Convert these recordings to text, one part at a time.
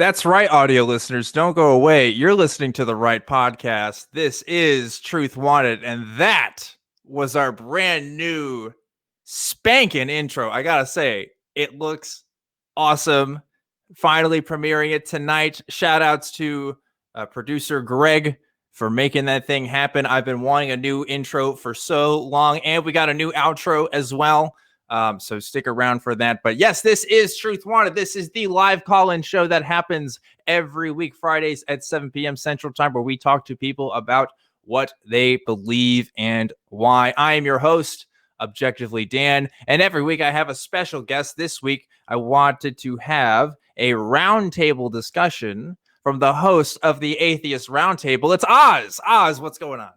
That's right, audio listeners. Don't go away. You're listening to the right podcast. This is Truth Wanted, and that was our brand new spanking intro. I gotta say, it looks awesome. Finally premiering it tonight. Shout outs to producer Greg for making that thing happen. I've been wanting a new intro for so long, and we got a new outro as well. So stick around for that. But yes, this is Truth Wanted. This is the live call-in show that happens every week, Fridays at 7 p.m. Central Time, where we talk to people about what they believe and why. I am your host, Objectively Dan, and every week I have a special guest. This week, I wanted to have a roundtable discussion from the host of the Atheist Roundtable. It's Oz. Oz, what's going on?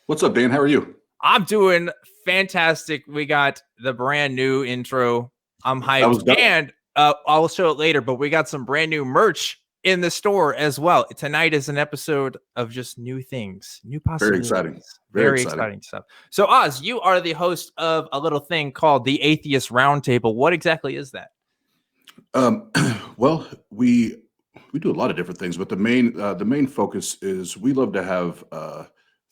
What's up, Dan? How are you? I'm doing fantastic. We got the brand new intro. I'm hyped, and I'll show it later, but we got some brand new merch in the store as well. Tonight is an episode of just new things, new possibilities. Very exciting. Very exciting stuff. So, Oz, you are the host of a little thing called the Atheist Roundtable. What exactly is that? Well, we do a lot of different things, but the main focus is we love to have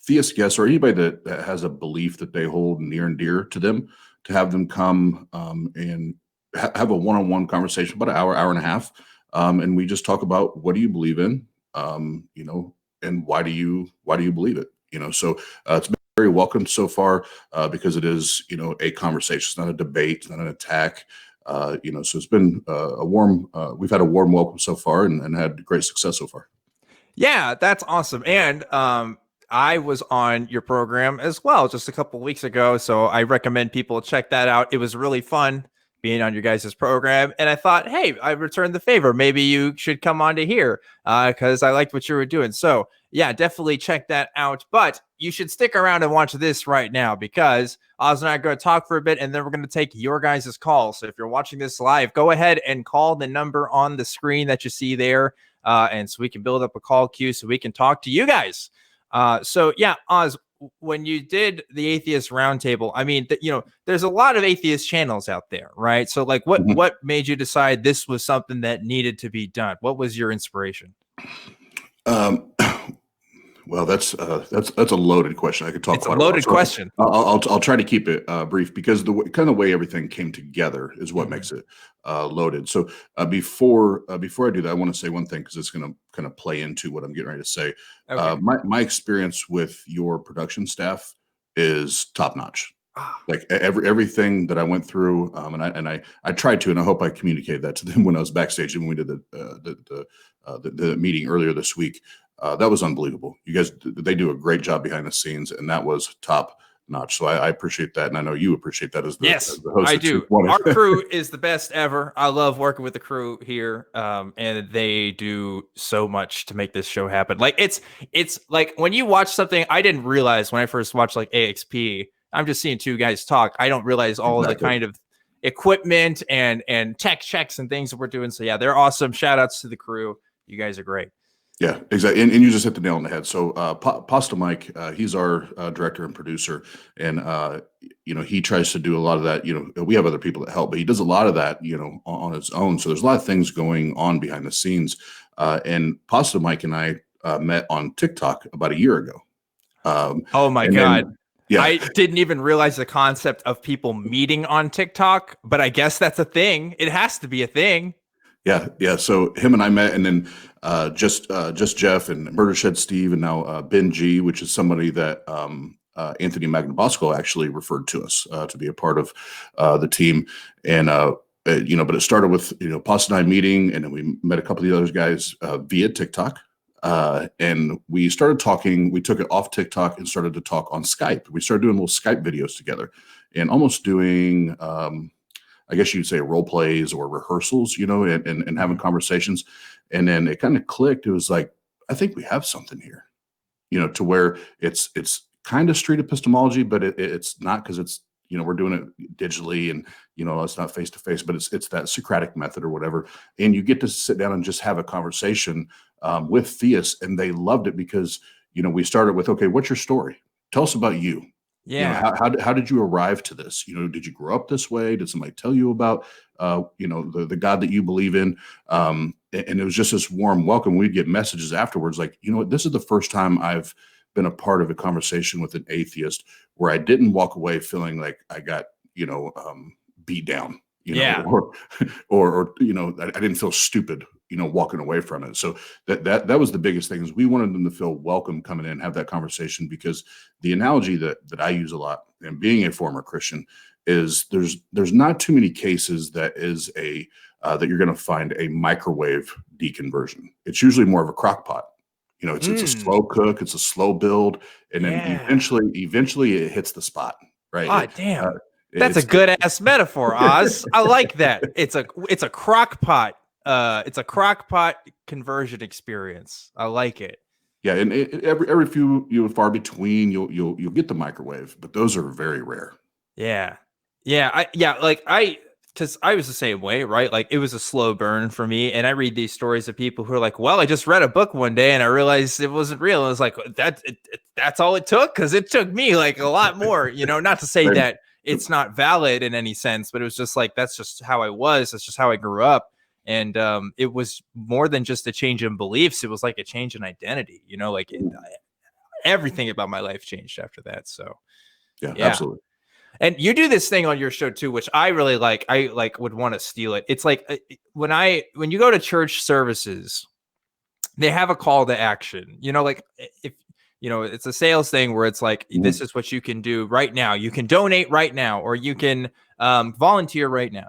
theist guests or anybody that has a belief that they hold near and dear to them, to have them come and have a one-on-one conversation, about an hour and a half, and we just talk about what do you believe in, and why do you believe it, So it's been very welcomed so far because it is a conversation. It's not a debate, it's not an attack. So it's been we've had a warm welcome so far and had great success so far. Yeah, that's awesome. And I was on your program as well just a couple of weeks ago, so I recommend people check that out. It was really fun being on your guys' program, and I thought, hey, I returned the favor. Maybe you should come on to here because I liked what you were doing. So yeah, definitely check that out. But you should stick around and watch this right now because Oz and I are going to talk for a bit, and then we're going to take your guys' calls. So if you're watching this live, go ahead and call the number on the screen that you see there, and so we can build up a call queue so we can talk to you guys. So yeah, Oz, when you did the Atheist Roundtable, I mean, there's a lot of atheist channels out there, right? So like, what made you decide this was something that needed to be done? What was your inspiration? Well, that's a loaded question. I could talk. It's a loaded question. I'll try to keep it brief because the way everything came together is what makes it loaded. So before I do that, I want to say one thing because it's going to kind of play into what I'm getting ready to say. Okay. My experience with your production staff is top notch. Like everything that I went through, and I tried to, and I hope I communicated that to them when I was backstage and when we did the meeting earlier this week. That was unbelievable. You guys, they do a great job behind the scenes, and that was top notch. So I appreciate that, and I know you appreciate that as the host. I do. Our crew is the best ever. I love working with the crew here, and they do so much to make this show happen. Like it's like when you watch something, I didn't realize when I first watched like AXP. I'm just seeing two guys talk. I don't realize all of the kind of equipment and tech checks and things that we're doing. So yeah, they're awesome. Shout outs to the crew. You guys are great. Yeah, exactly. And you just hit the nail on the head. So Pasta Mike, he's our director and producer. And, he tries to do a lot of that. We have other people that help, but he does a lot of that, on his own. So there's a lot of things going on behind the scenes. And Pasta Mike and I met on TikTok about a year ago. Oh, my God. Yeah. I didn't even realize the concept of people meeting on TikTok, but I guess that's a thing. It has to be a thing. Yeah. So him and I met, and then just Jeff and Murder Shed Steve, and now Ben G, which is somebody that Anthony Magnabosco actually referred to us to be a part of the team. And but it started with Pasta and I meeting, and then we met a couple of the other guys via TikTok. And we started talking. We took it off TikTok and started to talk on Skype. We started doing little Skype videos together, and almost doing. I guess you'd say role plays or rehearsals, and having conversations. And then it kind of clicked. It was like, I think we have something here, to where it's kind of street epistemology, but it's not, because it's, we're doing it digitally and, it's not face to face, but it's that Socratic method or whatever. And you get to sit down and just have a conversation with theists. And they loved it because, we started with, okay, what's your story? Tell us about you. Yeah. How did you arrive to this? Did you grow up this way? Did somebody tell you about, the God that you believe in? And and it was just this warm welcome. We'd get messages afterwards like, you know what, this is the first time I've been a part of a conversation with an atheist where I didn't walk away feeling like I got, beat down, or I didn't feel stupid, walking away from it. So that was the biggest thing, is we wanted them to feel welcome coming in, have that conversation, because the analogy that I use a lot, and being a former Christian, is there's not too many cases that is that you're going to find a microwave deconversion. It's usually more of a crock pot. It's a slow cook, it's a slow build, and then eventually it hits the spot, right? Ah, damn. That's a good ass metaphor, Oz. I like that. It's a crock pot. It's a crock pot conversion experience. I like it. Yeah, and every few far between you'll get the microwave, but those are very rare. Yeah. Because I was the same way, right? Like, it was a slow burn for me. And I read these stories of people who are like, well, I just read a book one day and I realized it wasn't real. And I was like, that's all it took? Because it took me like a lot more, not to say that it's not valid in any sense, but it was just like, that's just how I was. That's just how I grew up. And it was more than just a change in beliefs. It was like a change in identity, everything about my life changed after that. So yeah. Absolutely. And you do this thing on your show too, which I really like. I would want to steal it. It's like when you go to church services, they have a call to action. If it's a sales thing where it's like, this is what you can do right now. You can donate right now, or you can volunteer right now.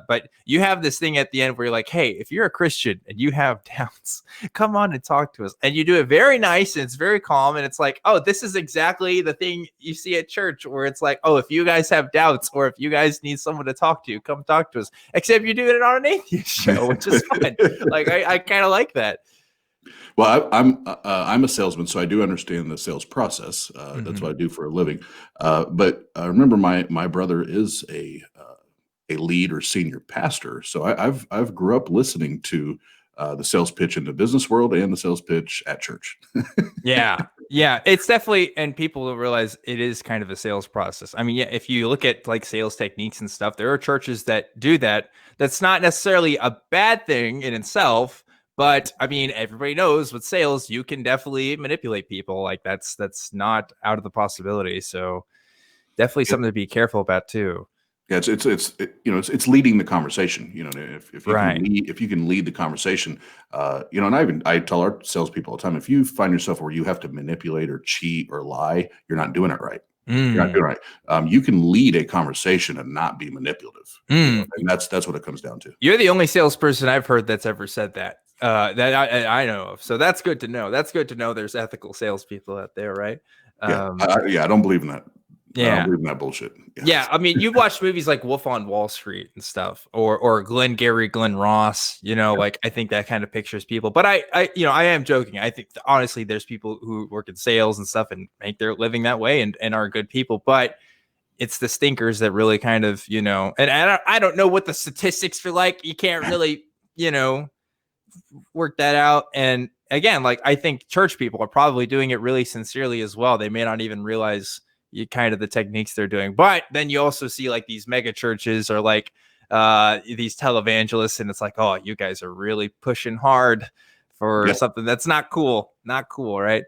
But you have this thing at the end where you're like, hey, if you're a Christian and you have doubts, come on and talk to us. And you do it very nice and it's very calm. And it's like, oh, this is exactly the thing you see at church, where it's like, oh, if you guys have doubts or if you guys need someone to talk to, come talk to us. Except you're doing it on an atheist show, which is fun. Like, I kind of like that. Well, I'm a salesman, so I do understand the sales process. That's what I do for a living. But remember, my brother is a lead or senior pastor, so I've grew up listening to the sales pitch in the business world and the sales pitch at church. Yeah, it's definitely, and people don't realize it is kind of a sales process. I mean, yeah, if you look at like sales techniques and stuff, there are churches that do that. That's not necessarily a bad thing in itself. But I mean, everybody knows with sales, you can definitely manipulate people. Like that's not out of the possibility. So definitely something to be careful about too. Yeah, it's leading the conversation. If you can lead the conversation, and I tell our salespeople all the time, if you find yourself where you have to manipulate or cheat or lie, you're not doing it right. You're not doing it right. You can lead a conversation and not be manipulative. And that's what it comes down to. You're the only salesperson I've heard that's ever said that. That I know of. So that's good to know. That's good to know there's ethical salespeople out there, right? I don't believe in that. Yeah. I don't believe in that bullshit. Yeah. I mean, you've watched movies like Wolf on Wall Street and stuff, or Glenn Ross, like I think that kind of pictures people. But I am joking. I think honestly, there's people who work in sales and stuff and make their living that way and are good people. But it's the stinkers that really kind of, and I don't know what the statistics are like. You can't really, work that out. And again, like I think church people are probably doing it really sincerely as well. They may not even realize kind of the techniques they're doing. But then you also see like these mega churches or like these televangelists, and it's like, oh, you guys are really pushing hard for something that's not cool, right?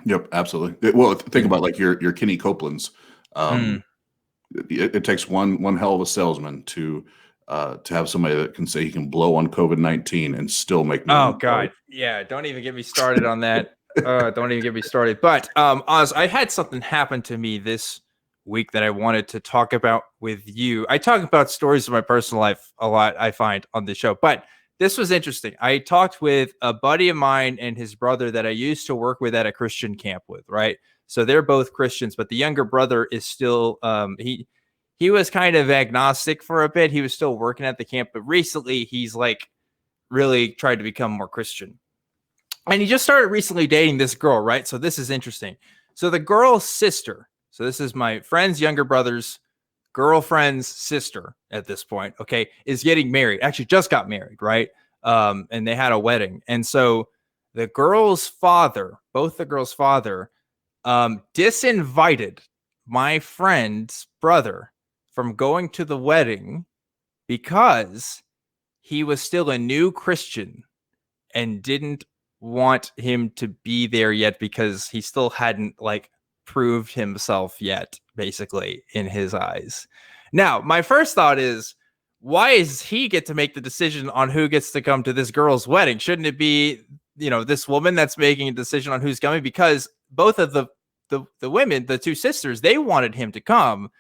Yep, absolutely. Well, think about like your Kenny Copeland's. It takes one hell of a salesman to have somebody that can say he can blow on COVID-19 and still make money. Oh God, yeah. Don't even get me started on that. Don't even get me started. But Oz, I had something happen to me this week that I wanted to talk about with you. I talk about stories of my personal life a lot, I find, on the show, but this was interesting. I talked with a buddy of mine and his brother that I used to work with at a Christian camp with, right? So they're both Christians, but the younger brother is still he was kind of agnostic for a bit. He was still working at the camp, but recently he's like really tried to become more Christian. And he just started recently dating this girl, right? So this is interesting. So the girl's sister, so this is my friend's younger brother's girlfriend's sister at this point, okay, is getting married. Actually just got married, right? And they had a wedding. And so the girl's father, both the girl's father, disinvited my friend's brother from going to the wedding because he was still a new Christian and didn't want him to be there yet because he still hadn't like proved himself yet, basically, in his eyes. Now, my first thought is, why does he get to make the decision on who gets to come to this girl's wedding? Shouldn't it be, this woman that's making a decision on who's coming? Because both of the women, the two sisters, they wanted him to come,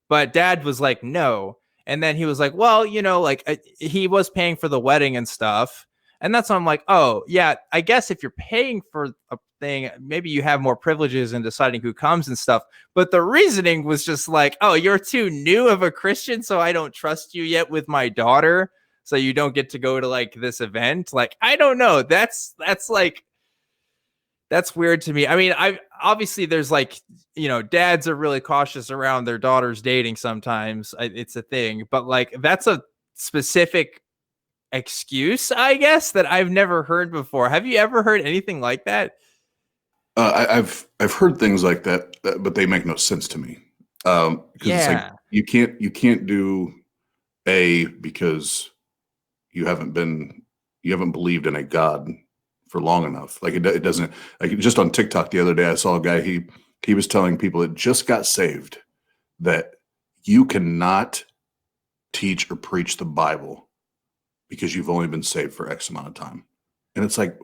but dad was like, no. And then he was like, well, he was paying for the wedding and stuff. And that's when I'm like, oh, yeah, I guess if you're paying for a thing, maybe you have more privileges in deciding who comes and stuff. But the reasoning was just like, oh, you're too new of a Christian, so I don't trust you yet with my daughter. So you don't get to go to like this event. Like, I don't know. That's weird to me. I mean, obviously there's like, dads are really cautious around their daughters dating sometimes. It's a thing. But like, that's a specific excuse, I guess, that I've never heard before. Have you ever heard anything like that? I've heard things like that, but they make no sense to me. Because it's like you can't do A because you haven't believed in a God for long enough. Like it doesn't, like just on TikTok the other day, I saw a guy, he was telling people that just got saved that you cannot teach or preach the Bible because you've only been saved for X amount of time. And it's like,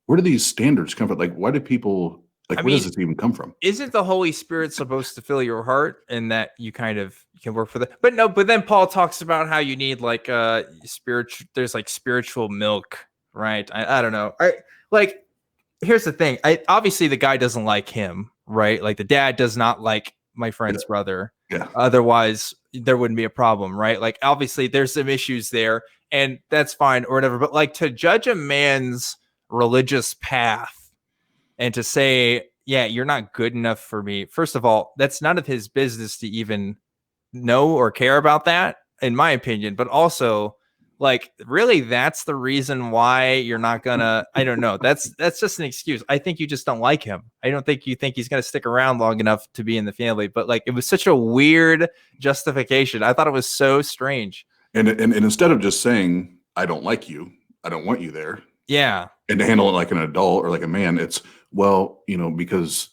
where do these standards come from? Like, why do people, like, where does this even come from? Isn't the Holy Spirit supposed to fill your heart and that you kind of can work for that? But no, but then Paul talks about how you need like there's like spiritual milk, right? I don't know. Here's the thing. Obviously the guy doesn't like him, right? Like the dad does not like my friend's brother. Yeah. Otherwise there wouldn't be a problem, right? Like obviously there's some issues there and that's fine or whatever. But like to judge a man's religious path and to say, yeah, you're not good enough for me. First of all, that's none of his business to even know or care about that, in my opinion. But also, like, really, that's the reason why you're not gonna. I don't know. That's just an excuse. I think you just don't like him. I don't think you think he's gonna stick around long enough to be in the family. But like, it was such a weird justification. I thought it was so strange. And instead of just saying, I don't like you, I don't want you there. Yeah. And to handle it like an adult or like a man, it's, well, because,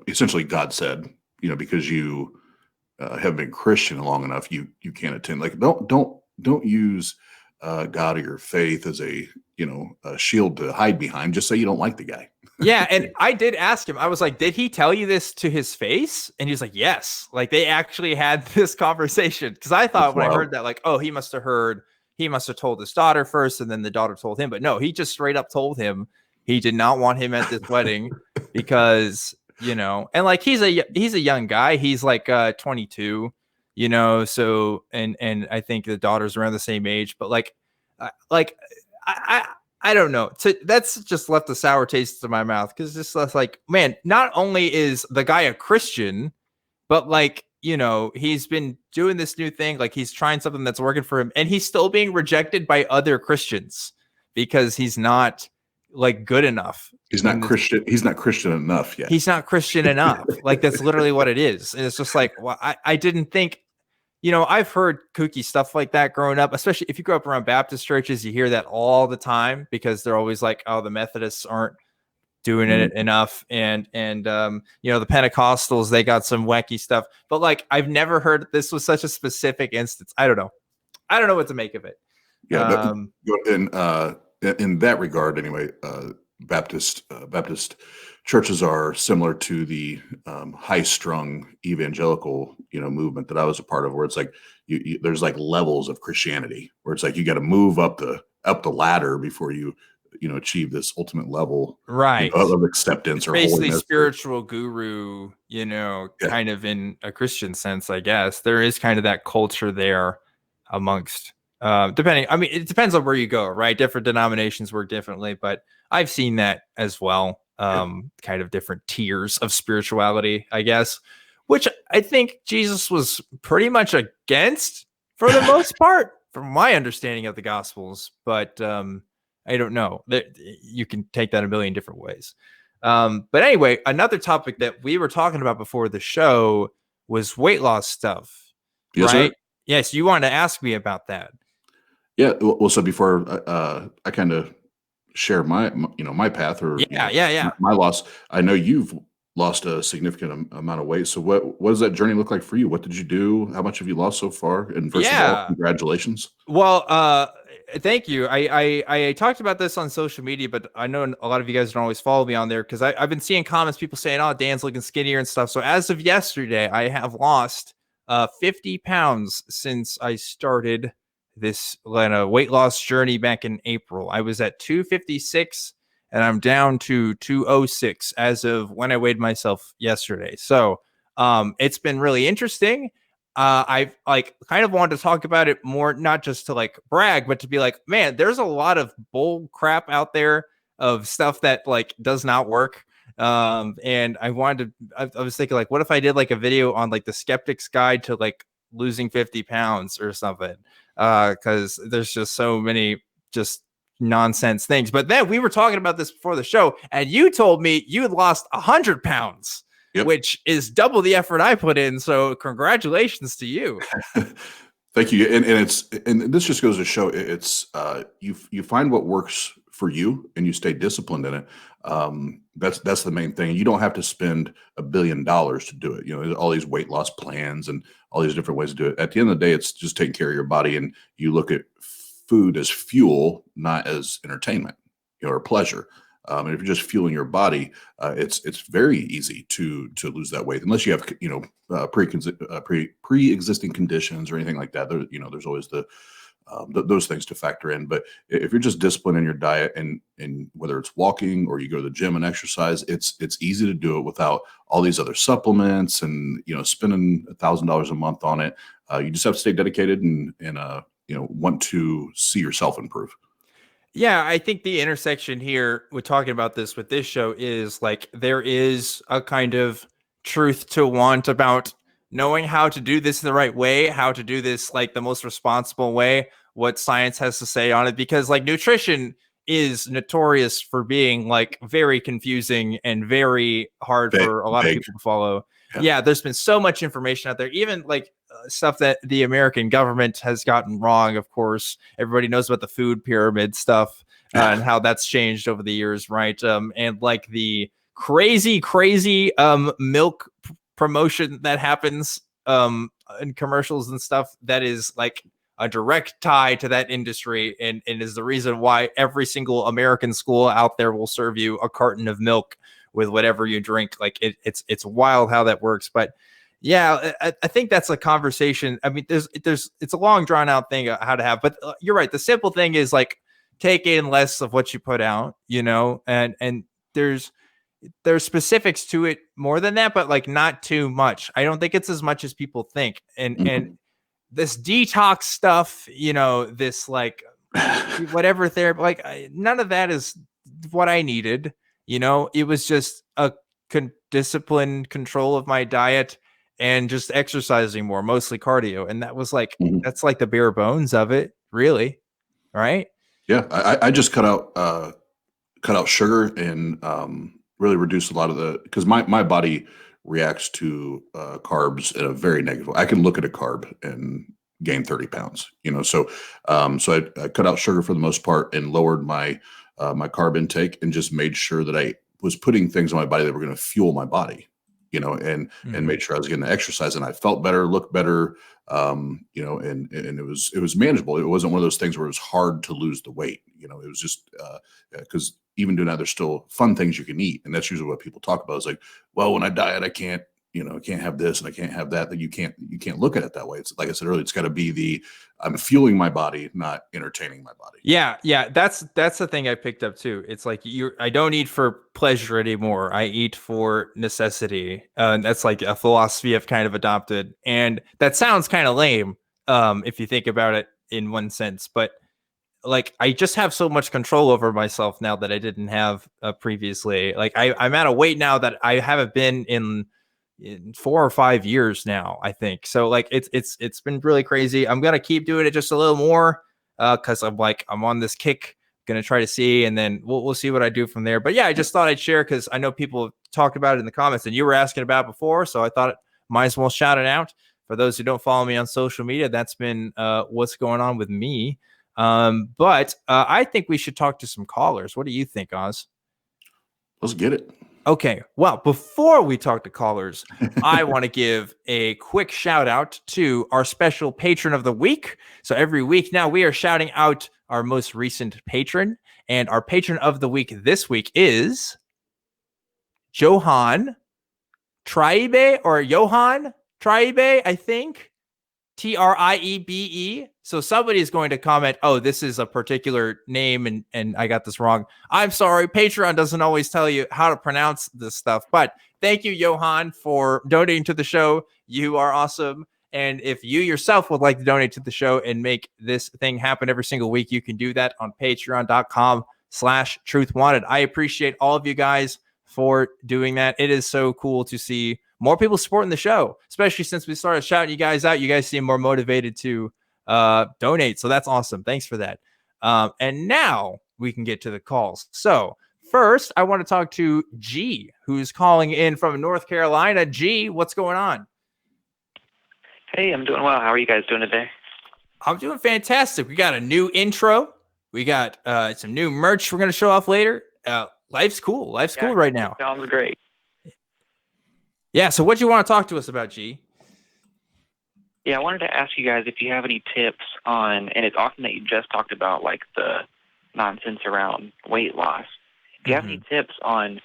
essentially God said, because you have been Christian long enough, you can't attend. Like, don't use God or your faith as a shield to hide behind. Just say you don't like the guy. Yeah. And I did ask him, I was like, did he tell you this to his face? And he was like, yes. Like they actually had this conversation. Cause I thought when I heard that, like, oh, he must have told his daughter first and then the daughter told him. But no, he just straight up told him he did not want him at this wedding because, and like he's a young guy. He's like 22, so and I think the daughter's around the same age, but I don't know. So that's just left a sour taste in my mouth because it's just like, man, not only is the guy a Christian, but like, he's been doing this new thing. Like he's trying something that's working for him and he's still being rejected by other Christians because he's not like good enough. He's not Christian. He's not Christian enough yet. He's not Christian enough. Like that's literally what it is. And it's just like, well, I didn't think, I've heard kooky stuff like that growing up, especially if you grow up around Baptist churches, you hear that all the time because they're always like, oh, the Methodists aren't doing it enough. And the Pentecostals, they got some wacky stuff, but like, I've never heard this was such a specific instance. I don't know what to make of it. Yeah. In that regard, anyway, Baptist churches are similar to the high-strung evangelical, movement that I was a part of, where it's like there's like levels of Christianity, where it's like you got to move up the ladder before you achieve this ultimate level, right, of acceptance or basically holiness. Spiritual guru, kind of in a Christian sense, I guess. There is kind of that culture there amongst. Depending, I mean, it depends on where you go, right? Different denominations work differently, but I've seen that as well. Kind of different tiers of spirituality, I guess, which I think Jesus was pretty much against for the most part, from my understanding of the Gospels. But I don't know. You can take that a million different ways. But anyway, another topic that we were talking about before the show was weight loss stuff, yes, right? Sir? Yes, you wanted to ask me about that. Yeah. Well, so before I kind of share my path or, Yeah. my loss, I know you've lost a significant amount of weight. So what does that journey look like for you? What did you do? How much have you lost so far? And first of all, Yeah. congratulations. Well, thank you. I talked about this on social media, but I know a lot of you guys don't always follow me on there because I've been seeing comments, people saying, "Oh, Dan's looking skinnier and stuff." So as of yesterday, I have lost 50 pounds since I started this weight loss journey back in April. I was at 256 and I'm down to 206 as of when I weighed myself yesterday. So it's been really interesting. I've like kind of wanted to talk about it more, not just to like brag, but to be like, man, there's a lot of bull crap out there of stuff that like does not work. And I wanted to, I was thinking like, what if I did like a video on like the skeptic's guide to like losing 50 pounds or something? Cause there's just so many just nonsense things. But then we were talking about this before the show and you told me you had lost 100 pounds, Yep. which is double the effort I put in. So congratulations to you. Thank you. And this just goes to show it's you find what works for you and you stay disciplined in it. That's the main thing. You don't have to spend $1 billion to do it. There's all these weight loss plans and all these different ways to do it. At the end of the day, it's just taking care of your body, and you look at food as fuel, not as entertainment, or pleasure. And if you're just fueling your body, it's very easy to lose that weight unless you have pre-existing conditions or anything like that. There's always those things to factor in. But if you're just disciplined in your diet and whether it's walking or you go to the gym and exercise, it's easy to do it without all these other supplements and spending $1,000 a month on it. You just have to stay dedicated and want to see yourself improve. Yeah, I think the intersection here with talking about this with this show is like there is a kind of truth to want about knowing how to do this the right way, how to do this like the most responsible way, what science has to say on it, because like nutrition is notorious for being like very confusing and very hard for a lot of Vague. people to follow. Yeah. Yeah, there's been so much information out there, even like stuff that the American government has gotten wrong. Of course, everybody knows about the food pyramid stuff and how that's changed over the years, right? And like the crazy milk promotion that happens in commercials and stuff that is like a direct tie to that industry and is the reason why every single American school out there will serve you a carton of milk with whatever you drink. Like it's wild how that works. But yeah, I think that's a conversation. I mean, it's a long drawn out thing how to have, but you're right. The simple thing is like take in less of what you put out, and there's specifics to it more than that, but like not too much. I don't think it's as much as people think. And this detox stuff, this like whatever therapy, like none of that is what I needed. It was just a disciplined control of my diet and just exercising more, mostly cardio. And that was like, that's like the bare bones of it, really. Right. Yeah. I just cut out sugar and really reduced a lot of because my body reacts to carbs in a very negative way. I can look at a carb and gain 30 pounds, so I cut out sugar for the most part and lowered my carb intake and just made sure that I was putting things on my body that were going to fuel my body, and made sure I was getting the exercise and I felt better, looked better, and it was manageable. It wasn't one of those things where it was hard to lose the weight. It was just because even doing that, there's still fun things you can eat, and that's usually what people talk about. Is like, well, when I diet, I can't have this and I can't have that. That you can't look at it that way. It's like I said earlier, it's got to be I'm fueling my body, not entertaining my body. Yeah. That's the thing I picked up too. It's like I don't eat for pleasure anymore. I eat for necessity. And that's like a philosophy I've kind of adopted. And that sounds kind of lame, if you think about it in one sense. But like I just have so much control over myself now that I didn't have previously. Like I'm at a weight now that I haven't been in 4 or 5 years now, I think. So like it's been really crazy. I'm gonna keep doing it just a little more because I'm on this kick. Gonna try to see, and then we'll see what I do from there. But yeah, I just thought I'd share because I know people talked about it in the comments, and you were asking about it before, so I thought might as well shout it out. For those who don't follow me on social media, that's been what's going on with me. But I think we should talk to some callers. What do you think, Oz? Let's get it. Okay, well, before we talk to callers, I want to give a quick shout out to our special patron of the week. So every week now we are shouting out our most recent patron, and our patron of the week this week is Johan Triebe, or Johan Triebe, I think. Triebe. So somebody is going to comment, oh, this is a particular name and I got this wrong. I'm sorry. Patreon doesn't always tell you how to pronounce this stuff. But thank you, Johan, for donating to the show. You are awesome. And if you yourself would like to donate to the show and make this thing happen every single week, you can do that on patreon.com/truthwanted. I appreciate all of you guys for doing that. It is so cool to see more people supporting the show, especially since we started shouting you guys out. You guys seem more motivated to donate. So that's awesome. Thanks for that. And now we can get to the calls. So first, I want to talk to G, who's calling in from North Carolina. G, what's going on? Hey, I'm doing well. How are you guys doing today? I'm doing fantastic. We got a new intro. We got some new merch we're going to show off later. Life's cool. Life's cool right now. Sounds great. Yeah. So what do you want to talk to us about, G? Yeah, I wanted to ask you guys if you have any tips on, and it's often that you just talked about like the nonsense around weight loss. Do you have any tips on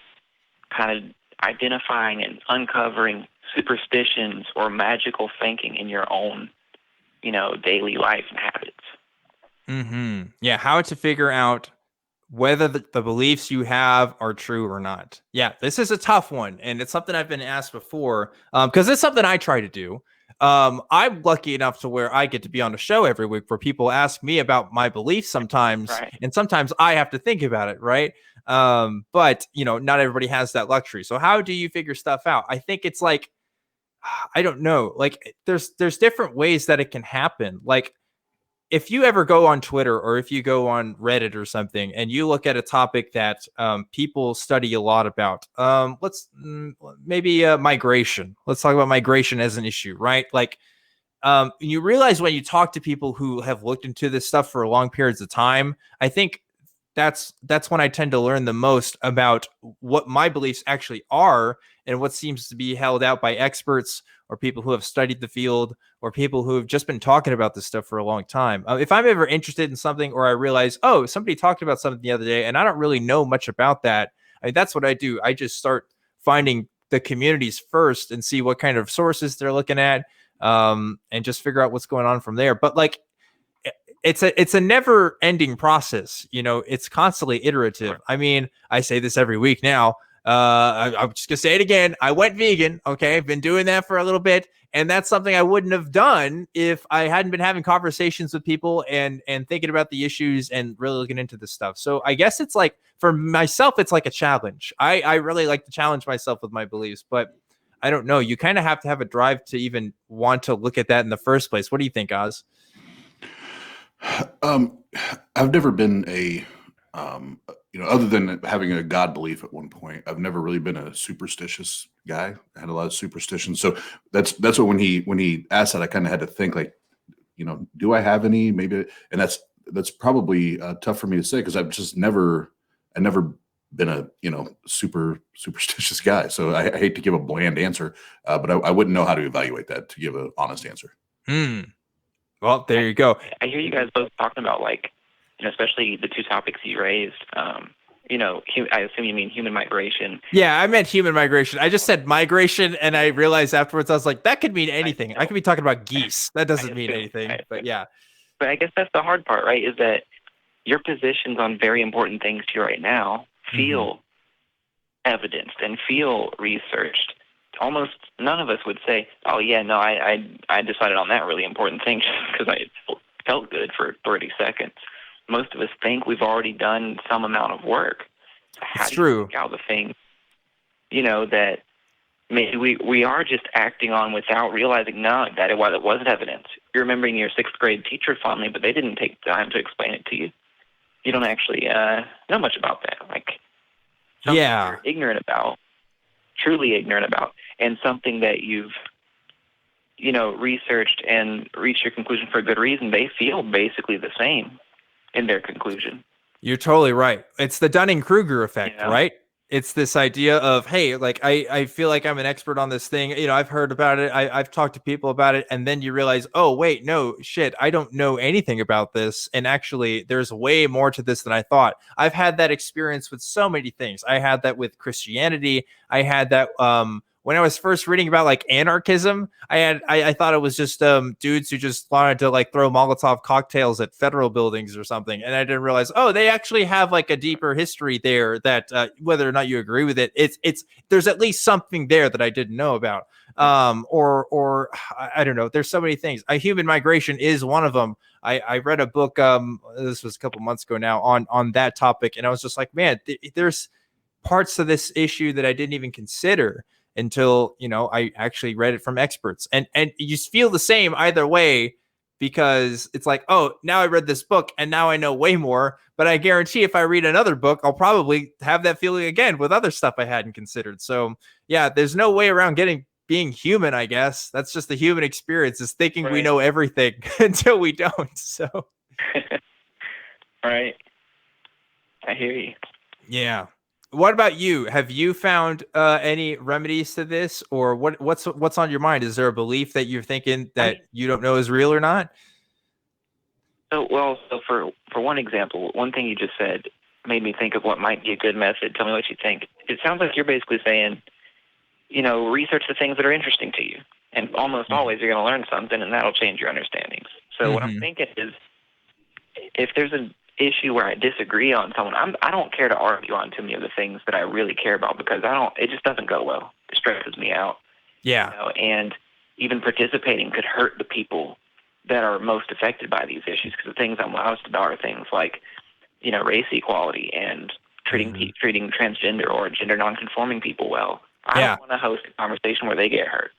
kind of identifying and uncovering superstitions or magical thinking in your own, daily life and habits? Yeah. How to figure out whether the beliefs you have are true or not. Yeah, this is a tough one. And it's something I've been asked before because it's something I try to do. I'm lucky enough to where I get to be on a show every week where people ask me about my beliefs sometimes, Right. and sometimes I have to think about it, right? But, not everybody has that luxury. So how do you figure stuff out? I think it's like, I don't know. Like there's different ways that it can happen. Like if you ever go on Twitter or if you go on Reddit or something and you look at a topic that people study a lot about, maybe migration. Let's talk about migration as an issue, right? Like you realize when you talk to people who have looked into this stuff for long periods of time, I think that's when I tend to learn the most about what my beliefs actually are and what seems to be held out by experts or people who have studied the field or people who have just been talking about this stuff for a long time. If I'm ever interested in something or I realize, oh, somebody talked about something the other day and I don't really know much about that, that's what I do. I just start finding the communities first and see what kind of sources they're looking at and just figure out what's going on from there. But like, it's a never ending process. It's constantly iterative. I mean, I say this every week now. I'm just gonna say it again. I went vegan. Okay. I've been doing that for a little bit. And that's something I wouldn't have done if I hadn't been having conversations with people and thinking about the issues and really looking into this stuff. So I guess it's like, for myself, it's like a challenge. I really like to challenge myself with my beliefs, but I don't know. You kind of have to have a drive to even want to look at that in the first place. What do you think, Oz? I've never been other than having a God belief at one point, I've never really been a superstitious guy. I had a lot of superstitions. So that's what when he asked that, I kind of had to think like, do I have any? Maybe, and that's probably tough for me to say because I've just never been a superstitious guy. So I hate to give a bland answer, but I wouldn't know how to evaluate that to give an honest answer. Well, there you go. I hear you guys both talking about like, especially the two topics you raised. I assume you mean human migration. Yeah, I meant human migration. I just said migration, and I realized afterwards I was like, that could mean anything. I could be talking about geese. That doesn't mean anything. But yeah. But I guess that's the hard part, right? Is that your positions on very important things to you right now feel evidenced and feel researched. Almost none of us would say, oh, yeah, no, I decided on that really important thing because I felt good for 30 seconds. Most of us think we've already done some amount of work. How it's do true. You pick out the thing, that maybe we are just acting on without realizing, no, that it wasn't evidence. You're remembering your sixth grade teacher fondly, but they didn't take time to explain it to you. You don't actually know much about that. Like something you're ignorant about, truly ignorant about, and something that you've, researched and reached your conclusion for a good reason, they feel basically the same. in their conclusion. You're totally right. It's the Dunning-Kruger effect, You know? right? It's this idea of, hey, like I feel like I'm an expert on this thing. I've heard about it. I've talked to people about it. And then you realize, oh, wait, no, shit, I don't know anything about this. And actually, there's way more to this than I thought. I've had that experience with so many things. I had that with Christianity. I had that when I was first reading about like anarchism. I thought it was just dudes who just wanted to like throw Molotov cocktails at federal buildings or something, and I didn't realize, oh, they actually have like a deeper history there that whether or not you agree with it, it's there's at least something there that I didn't know about. Or I don't know. There's so many things. Human migration is one of them. I read a book. This was a couple months ago now on that topic, and I was just like, man, there's parts of this issue that I didn't even consider until I actually read it from experts, and you feel the same either way, because it's like, oh, now I read this book and now I know way more. But I guarantee if I read another book, I'll probably have that feeling again with other stuff I hadn't considered. So yeah, there's no way around being human, I guess. That's just the human experience, is thinking we know everything until we don't. So right. I hear you. Yeah. What about you? Have you found any remedies to this, or what's on your mind? Is there a belief that you're thinking that you don't know is real or not? So for one example, one thing you just said made me think of what might be a good method. Tell me what you think. It sounds like you're basically saying, research the things that are interesting to you, and almost always you're going to learn something, and that'll change your understandings. So what I'm thinking is, if there's an issue where I disagree on someone, I don't care to argue on too many of the things that I really care about, because it just doesn't go well. It stresses me out. Yeah. And even participating could hurt the people that are most affected by these issues, because the things I'm loudest about are things like, race equality and treating transgender or gender nonconforming people well. I don't want to host a conversation where they get hurt.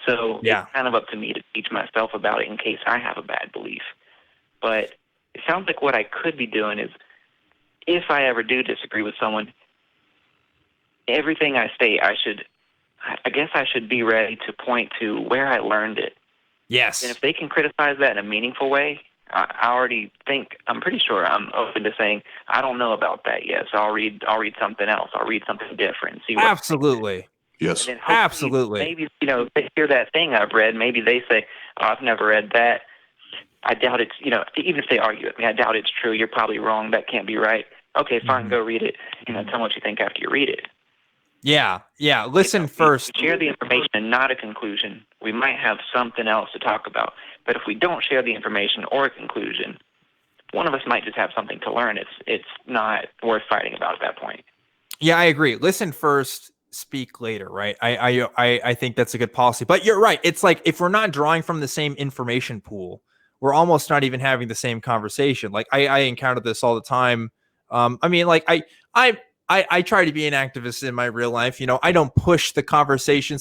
So it's kind of up to me to teach myself about it in case I have a bad belief. But it sounds like what I could be doing is, if I ever do disagree with someone, everything I say, I guess I should be ready to point to where I learned it. Yes. And if they can criticize that in a meaningful way, I'm pretty sure I'm open to saying, I don't know about that yet, so I'll read something else. I'll read something different. See what Absolutely. Yes. Absolutely. Maybe, they hear that thing I've read. Maybe they say, oh, I've never read that. I doubt it's, even if they argue with me, I doubt it's true. You're probably wrong. That can't be right. Okay, fine, go read it. Tell me what you think after you read it. Yeah. Listen first. Share the information and not a conclusion. We might have something else to talk about. But if we don't share the information or a conclusion, one of us might just have something to learn. It's not worth fighting about at that point. Yeah, I agree. Listen first, speak later, right? I think that's a good policy. But you're right. It's like, if we're not drawing from the same information pool, we're almost not even having the same conversation. Like I encounter this all the time. I try to be an activist in my real life. I don't push the conversation.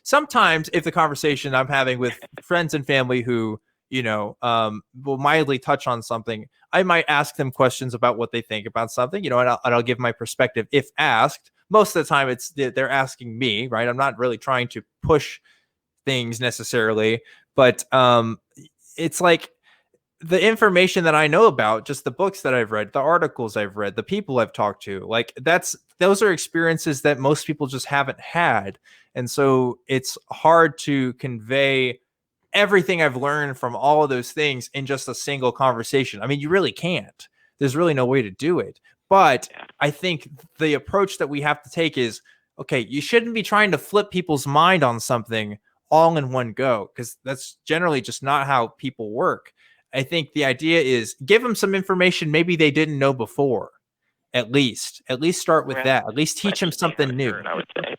Sometimes if the conversation I'm having with friends and family who, will mildly touch on something, I might ask them questions about what they think about something, and I'll give my perspective if asked. Most of the time they're asking me, right? I'm not really trying to push things necessarily, but it's like, the information that I know about, just the books that I've read, the articles I've read, the people I've talked to, like those are experiences that most people just haven't had. And so it's hard to convey everything I've learned from all of those things in just a single conversation. I mean, you really can't. There's really no way to do it. But I think the approach that we have to take is, okay, you shouldn't be trying to flip people's mind on something all in one go, because that's generally just not how people work. I think the idea is, give them some information maybe they didn't know before. At least start with that. At least teach them something new. I would say.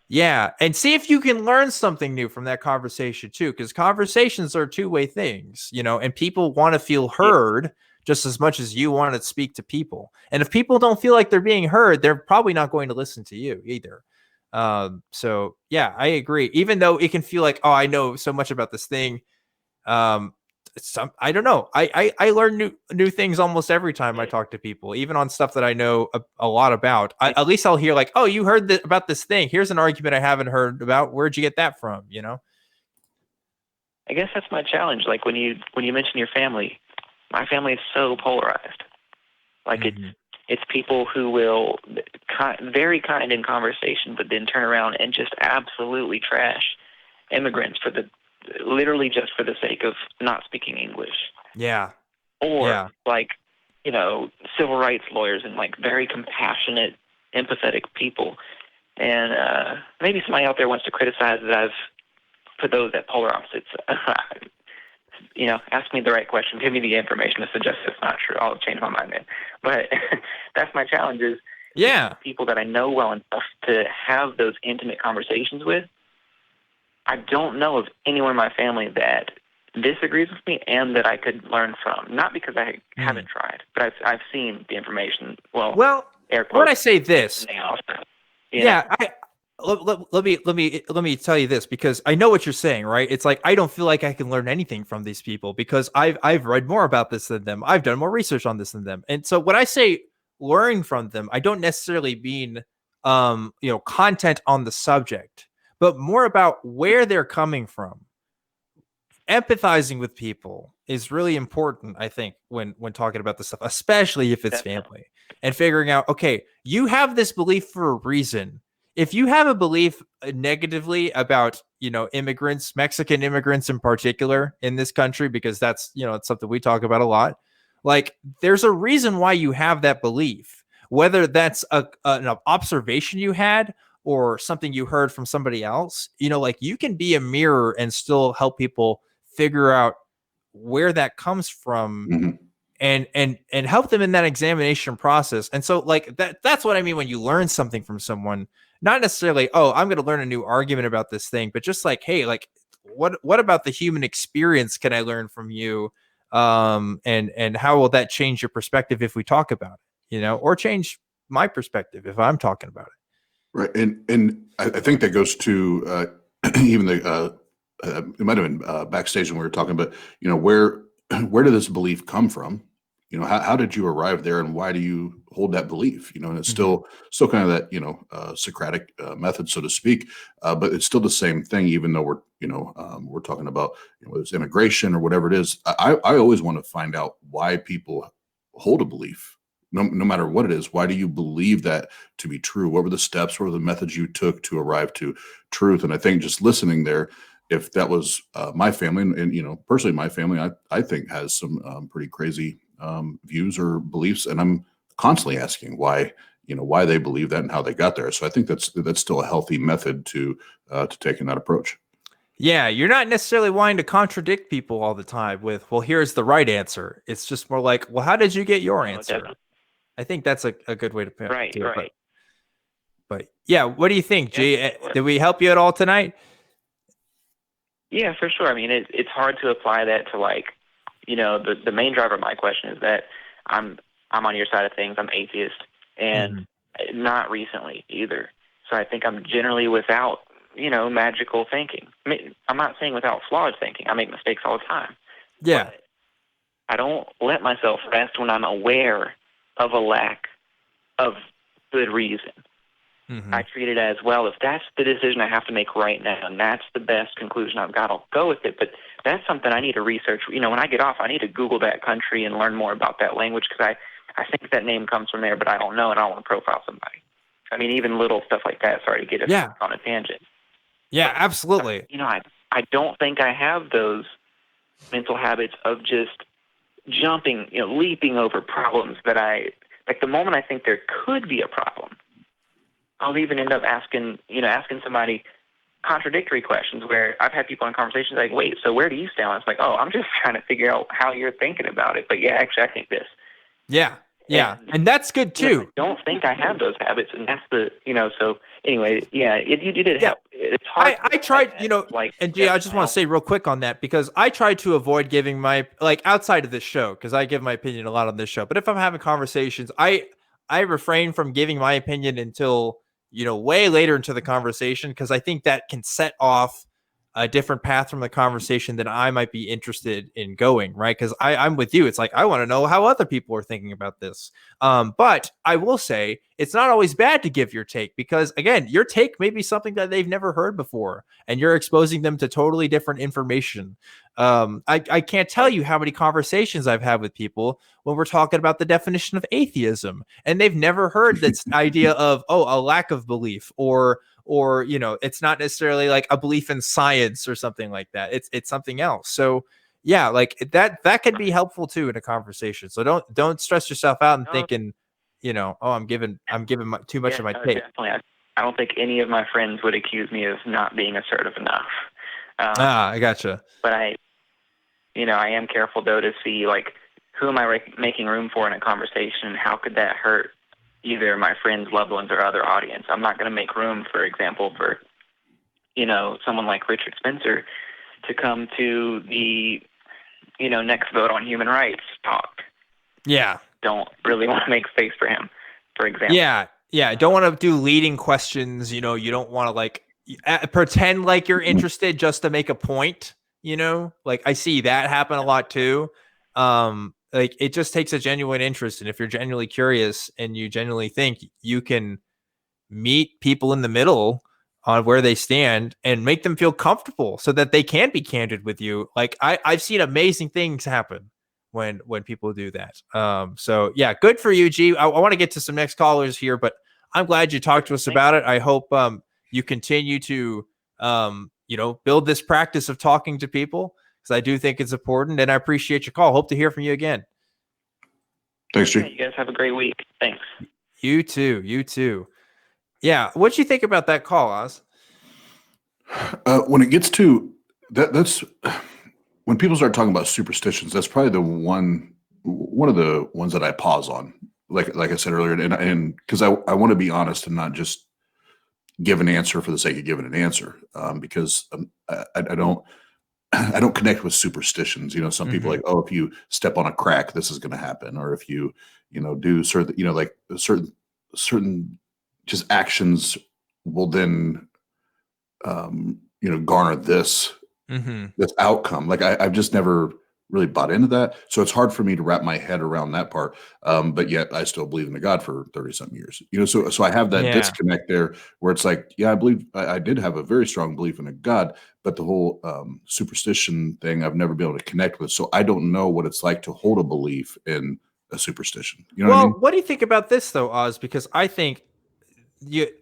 Yeah, and see if you can learn something new from that conversation too, because conversations are two-way things, and people want to feel heard just as much as you want to speak to people. And if people don't feel like they're being heard, they're probably not going to listen to you either. So yeah, I agree. Even though it can feel like, oh, I know so much about this thing. I don't know. I learn new things almost every time I talk to people, even on stuff that I know a lot about. At least I'll hear like, oh, you heard about this thing. Here's an argument I haven't heard about. Where'd you get that from? I guess that's my challenge. Like when you mention your family, my family is so polarized. Like it's people who will very kind in conversation, but then turn around and just absolutely trash immigrants literally just for the sake of not speaking English. Yeah. Or like, you know, civil rights lawyers and like very compassionate, empathetic people. And maybe somebody out there wants to criticize that I've put those at polar opposites. You know, ask me the right question. Give me the information to suggest it's not true. I'll change my mind then. But that's my challenge is people that I know well enough to have those intimate conversations with. I don't know of anyone in my family that disagrees with me and that I could learn from. Not because I haven't tried, but I've seen the information. Well, when I say this, yeah, let me tell you this, because I know what you're saying, right? It's like I don't feel like I can learn anything from these people because I've read more about this than them. I've done more research on this than them. And so when I say learn from them, I don't necessarily mean content on the subject, but more about where they're coming from. Empathizing with people is really important, I think, when talking about this stuff, especially if it's family, and figuring out, okay, you have this belief for a reason. If you have a belief negatively about, immigrants, Mexican immigrants in particular in this country, because that's, it's something we talk about a lot. Like, there's a reason why you have that belief, whether that's an observation you had or something you heard from somebody else. Like, you can be a mirror and still help people figure out where that comes from and help them in that examination process. And so like that's what I mean when you learn something from someone, not necessarily, oh, I'm going to learn a new argument about this thing, but just like, hey, like what about the human experience can I learn from you? And how will that change your perspective if we talk about it, or change my perspective if I'm talking about it. Right. And I think that goes to even the it might have been backstage when we were talking about, where did this belief come from? How did you arrive there, and why do you hold that belief? And it's still kind of that, Socratic method, so to speak, but it's still the same thing, even though we're talking about, whether it's immigration or whatever it is. I always want to find out why people hold a belief. No matter what it is, why do you believe that to be true? What were the steps? What were the methods you took to arrive to truth? And I think just listening there, if that was my family, and personally, my family, I think has some pretty crazy views or beliefs, and I'm constantly asking why they believe that and how they got there. So I think that's still a healthy method to taking that approach. Yeah, you're not necessarily wanting to contradict people all the time with, well, here's the right answer. It's just more like, well, how did you get your answer? Definitely. I think that's a good way to put it. Right. But yeah, what do you think, G? Did we help you at all tonight? Yeah, for sure. I mean, it's hard to apply that to the main driver of my question is that I'm on your side of things. I'm atheist, and not recently either. So I think I'm generally without, magical thinking. I mean, I'm not saying without flawed thinking. I make mistakes all the time. Yeah. But I don't let myself rest when I'm aware of a lack of good reason. I treat it as, well, if that's the decision I have to make right now and that's the best conclusion I've got, I'll go with it. But that's something I need to research. When I get off, I need to Google that country and learn more about that language, because I think that name comes from there, but I don't know, and I don't want to profile somebody. I mean, even little stuff like that. Sorry to get us on a tangent. Yeah, but, absolutely. I don't think I have those mental habits of just jumping, leaping over problems that like the moment I think there could be a problem, I'll even end up asking somebody contradictory questions where I've had people in conversations like, wait, so where do you stand? It's like, oh, I'm just trying to figure out how you're thinking about it. But yeah, actually, I think this. Yeah. And that's good too. I don't think I have those habits. And that's so anyway, yeah, you did help. It's hard. I tried, and G, I just want to say real quick on that, because I try to avoid giving my, outside of this show, because I give my opinion a lot on this show. But if I'm having conversations, I refrain from giving my opinion until, way later into the conversation, because I think that can set off a different path from the conversation that I might be interested in going, right? Because I'm with you. It's like, I want to know how other people are thinking about this. But I will say it's not always bad to give your take, because again, your take may be something that they've never heard before, and you're exposing them to totally different information. I can't tell you how many conversations I've had with people when we're talking about the definition of atheism, and they've never heard this idea of, a lack of belief, or it's not necessarily like a belief in science or something like that. It's something else. So yeah, like that can be helpful too in a conversation. So don't stress yourself out and thinking, I'm giving too much of my take. Definitely. I don't think any of my friends would accuse me of not being assertive enough. I gotcha. But I am careful though to see, like, who am I making room for in a conversation? How could that hurt either my friends, loved ones, or other audience? I'm not going to make room, for example, for, someone like Richard Spencer to come to the, next vote on human rights talk. Yeah. Don't really want to make space for him, for example. Yeah. Yeah. Don't want to do leading questions. You don't want to like pretend like you're interested just to make a point, like I see that happen a lot too. Like it just takes a genuine interest. And if you're genuinely curious and you genuinely think you can meet people in the middle on where they stand and make them feel comfortable so that they can be candid with you. Like I've seen amazing things happen when people do that. So yeah, good for you, G. I want to get to some next callers here, but I'm glad you talked to us about it. I hope you continue to build this practice of talking to people, because I do think it's important, and I appreciate your call. Hope to hear from you again. Thanks, G. Yeah, you guys have a great week. Thanks. You too. Yeah. What'd you think about that call, Oz? When it gets to that's when people start talking about superstitions, that's probably one of the ones that I pause on. Like I said earlier, and because I want to be honest and not just give an answer for the sake of giving an answer, because I don't connect with superstitions. Some people like, if you step on a crack, this is going to happen, or if you do certain like certain just actions will then garner this outcome. Like I've just never really bought into that, so it's hard for me to wrap my head around that part. But yet I still believe in the God for 30-something years. So I have that disconnect there, where it's like, I believe I did have a very strong belief in a God, but the whole superstition thing I've never been able to connect with. So I don't know what it's like to hold a belief in a superstition. What I mean? What do you think about this though, Oz? Because I think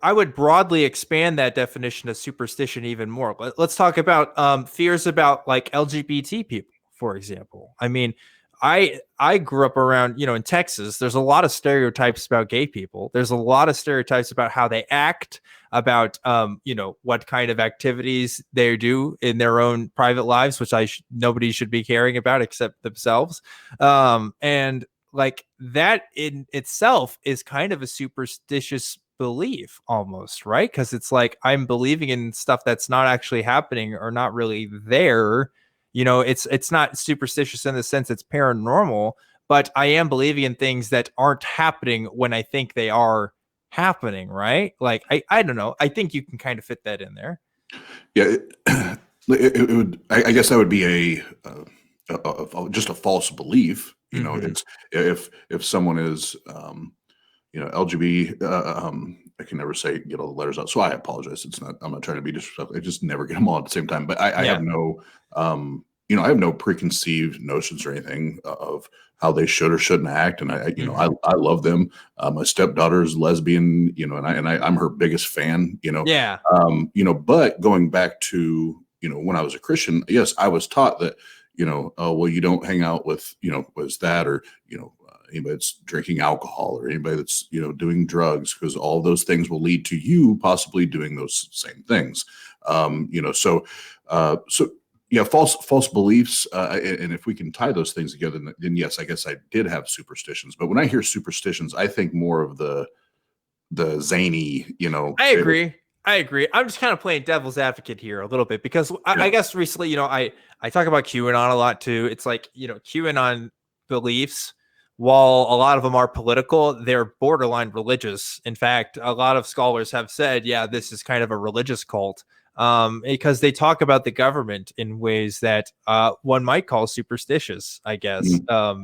I would broadly expand that definition of superstition even more. Let's talk about fears about like LGBT people, for example. I mean, I grew up around, in Texas. There's a lot of stereotypes about gay people. There's a lot of stereotypes about how they act, about what kind of activities they do in their own private lives, which nobody should be caring about except themselves. And like that in itself is kind of a superstitious belief almost, right? Because it's like I'm believing in stuff that's not actually happening or not really there. It's not superstitious in the sense it's paranormal, but I am believing in things that aren't happening when I think they are happening, right? Like I don't know. I think you can kind of fit that in there. Yeah, it would. I guess that would be just a false belief. It's if someone is LGBT. I can never get all the letters out, so I apologize. I'm not trying to be disrespectful. I just never get them all at the same time. But I have no, I have no preconceived notions or anything of how they should or shouldn't act. And I love them. My stepdaughter's lesbian, and I'm her biggest fan. But going back to when I was a Christian, yes, I was taught that well, you don't hang out with was that, or anybody that's drinking alcohol, or anybody that's doing drugs, because all those things will lead to you possibly doing those same things. So false beliefs, and if we can tie those things together, then yes, I guess I did have superstitions. But when I hear superstitions, I think more of the zany. I agree. I'm just kind of playing devil's advocate here a little bit, because I guess recently, I talk about QAnon a lot too. It's like, QAnon beliefs, while a lot of them are political, they're borderline religious. In fact, a lot of scholars have said, this is kind of a religious cult. because they talk about the government in ways that one might call superstitious, I guess,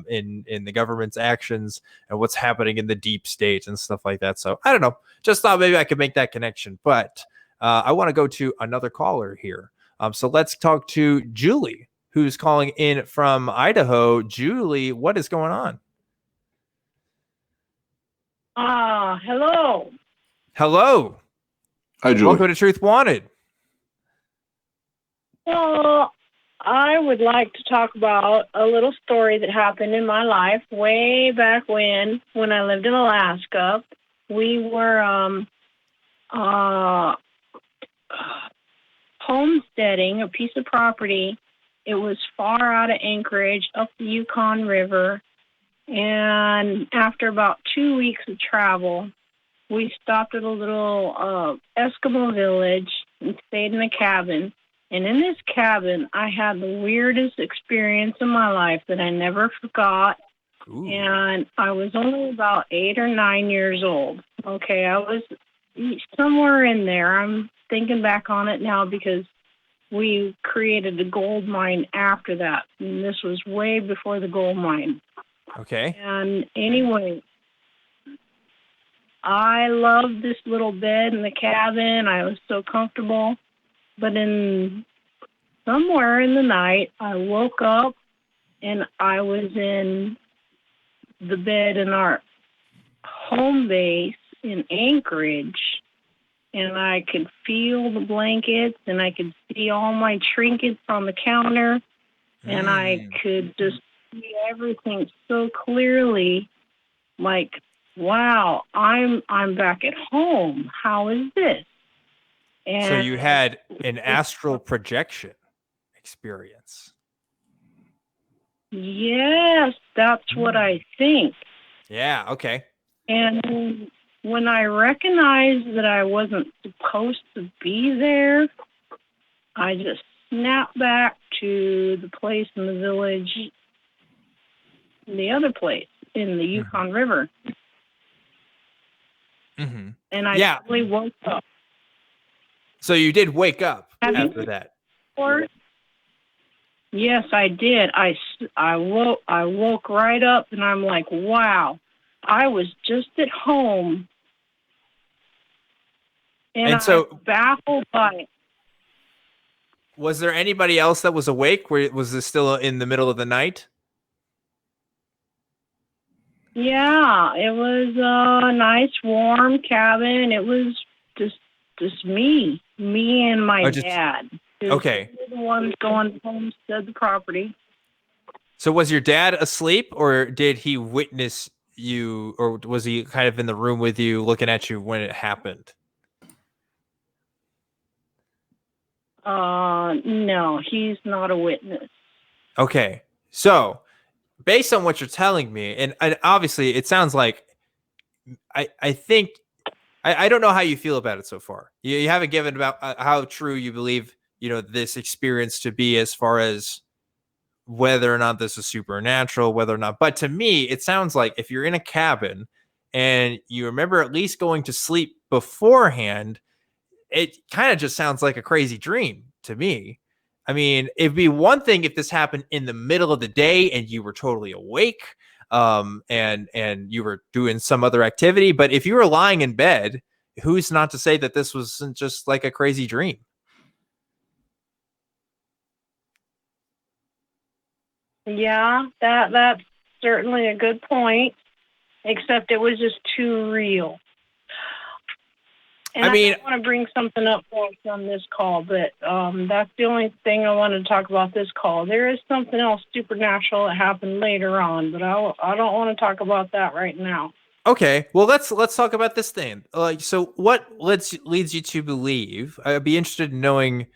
in the government's actions and what's happening in the deep state and stuff like that. So I don't know, just thought maybe I could make that connection. But I want to go to another caller here. So let's talk to Julie, who's calling in from Idaho. Julie, what is going on? Hello. Hello. Hi, Julie. Welcome to Truth Wanted. Well, I would like to talk about a little story that happened in my life way back when I lived in Alaska. We were homesteading a piece of property. It was far out of Anchorage, up the Yukon River. And after about 2 weeks of travel, we stopped at a little Eskimo village and stayed in a cabin. And in this cabin, I had the weirdest experience in my life that I never forgot. Ooh. And I was only about 8 or 9 years old. Okay, I was somewhere in there. I'm thinking back on it now because we created a gold mine after that. And this was way before the gold mine. Okay. And anyway, I loved this little bed in the cabin. I was so comfortable. But somewhere in the night, I woke up and I was in the bed in our home base in Anchorage. And I could feel the blankets and I could see all my trinkets on the counter. And I could just see everything so clearly, like, wow, I'm back at home. How is this? And so you had an astral projection experience. Yes, that's what I think. Yeah, okay. And when I recognized that I wasn't supposed to be there, I just snapped back to the place in the village, the other place in the Yukon River. Mm-hmm. And I totally woke up. So you did wake up after that. Yes, I did. I woke right up and I'm like, wow, I was just at home. And so I was baffled by it. Was there anybody else that was awake? Was this still in the middle of the night? Yeah, it was a nice warm cabin. It was just me and my dad. Okay. We were the ones going to homestead the property. So was your dad asleep, or did he witness you, or was he kind of in the room with you, looking at you when it happened? No, he's not a witness. Okay. So based on what you're telling me, and obviously it sounds like I think I don't know how you feel about it so far. You haven't given about how true you believe, this experience to be, as far as whether or not this is supernatural, whether or not. But to me, it sounds like if you're in a cabin and you remember at least going to sleep beforehand, it kind of just sounds like a crazy dream to me. I mean, it'd be one thing if this happened in the middle of the day and you were totally awake, and you were doing some other activity. But if you were lying in bed, who's not to say that this wasn't just like a crazy dream? Yeah, that's certainly a good point, except it was just too real. And I don't want to bring something up for us on this call, but that's the only thing I wanted to talk about this call. There is something else supernatural that happened later on, but I don't want to talk about that right now. Okay, well let's talk about this thing. So what leads you to believe? I'd be interested in knowing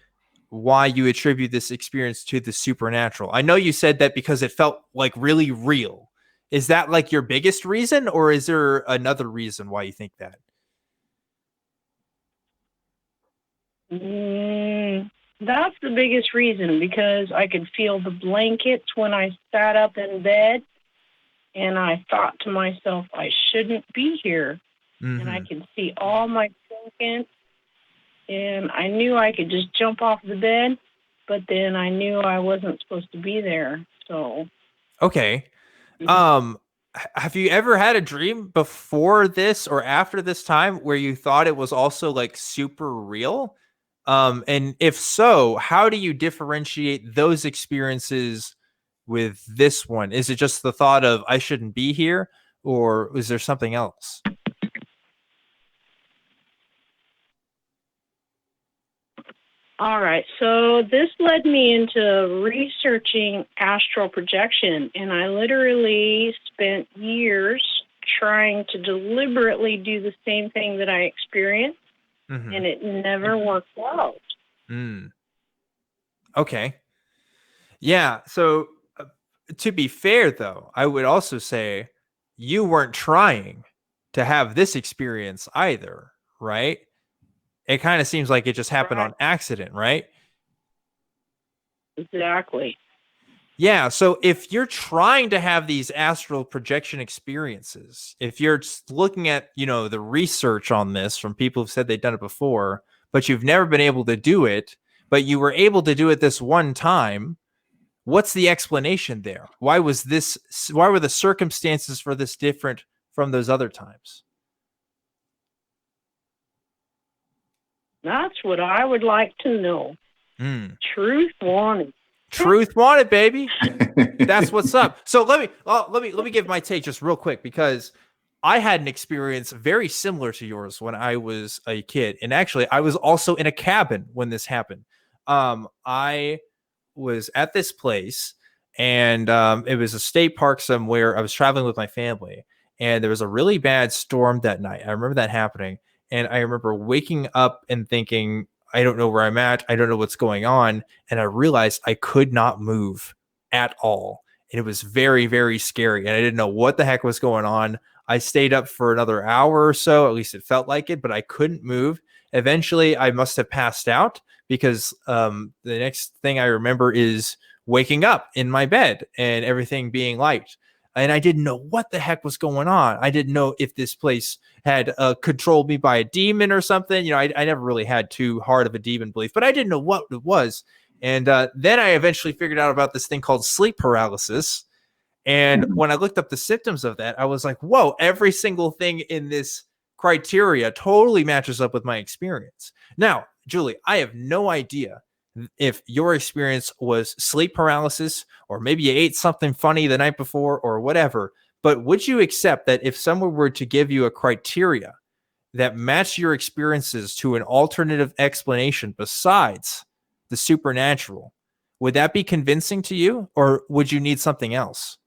why you attribute this experience to the supernatural. I know you said that because it felt like really real. Is that like your biggest reason, or is there another reason why you think that? That's the biggest reason, because I could feel the blankets when I sat up in bed, and I thought to myself, I shouldn't be here. And I can see all my trinkets and I knew I could just jump off the bed, but then I knew I wasn't supposed to be there. So Okay. Have you ever had a dream before this or after this time where you thought it was also like super real? And if so, how do you differentiate those experiences with this one? Is it just the thought of I shouldn't be here, or is there something else? all right, so this led me into researching astral projection, and I literally spent years trying to deliberately do the same thing that I experienced, Mm-hmm. and it never worked out. Okay. Yeah. So to be fair, though, I would also say you weren't trying to have this experience either, right? It kind of seems like it just happened on accident, right? Exactly. Yeah. So if you're trying to have these astral projection experiences, if you're just looking at, the research on this from people who've said they've done it before, but you've never been able to do it, but you were able to do it this one time, what's the explanation there? Why were the circumstances for this different from those other times? That's what I would like to know. Truth wanted. Truth wanted, baby. That's what's up. So let me give my take just real quick, because I had an experience very similar to yours when I was a kid, and actually I was also in a cabin when this happened. I was at this place, and it was a state park somewhere. I was traveling with my family, and there was a really bad storm that night. I remember that happening, and I remember waking up and thinking, I don't know where I'm at. I don't know what's going on. And I realized I could not move at all. And it was very, very scary. And I didn't know what the heck was going on. I stayed up for another hour or so. At least it felt like it, but I couldn't move. Eventually, I must have passed out, because the next thing I remember is waking up in my bed and everything being light. And I didn't know what the heck was going on. I didn't know if this place had controlled me by a demon or something. I never really had too hard of a demon belief, but I didn't know what it was. And then I eventually figured out about this thing called sleep paralysis. And when I looked up the symptoms of that, I was like, whoa, every single thing in this criteria totally matches up with my experience. Now, Julie, I have no idea if your experience was sleep paralysis, or maybe you ate something funny the night before or whatever, but would you accept that if someone were to give you a criteria that matched your experiences to an alternative explanation besides the supernatural, would that be convincing to you, or would you need something else?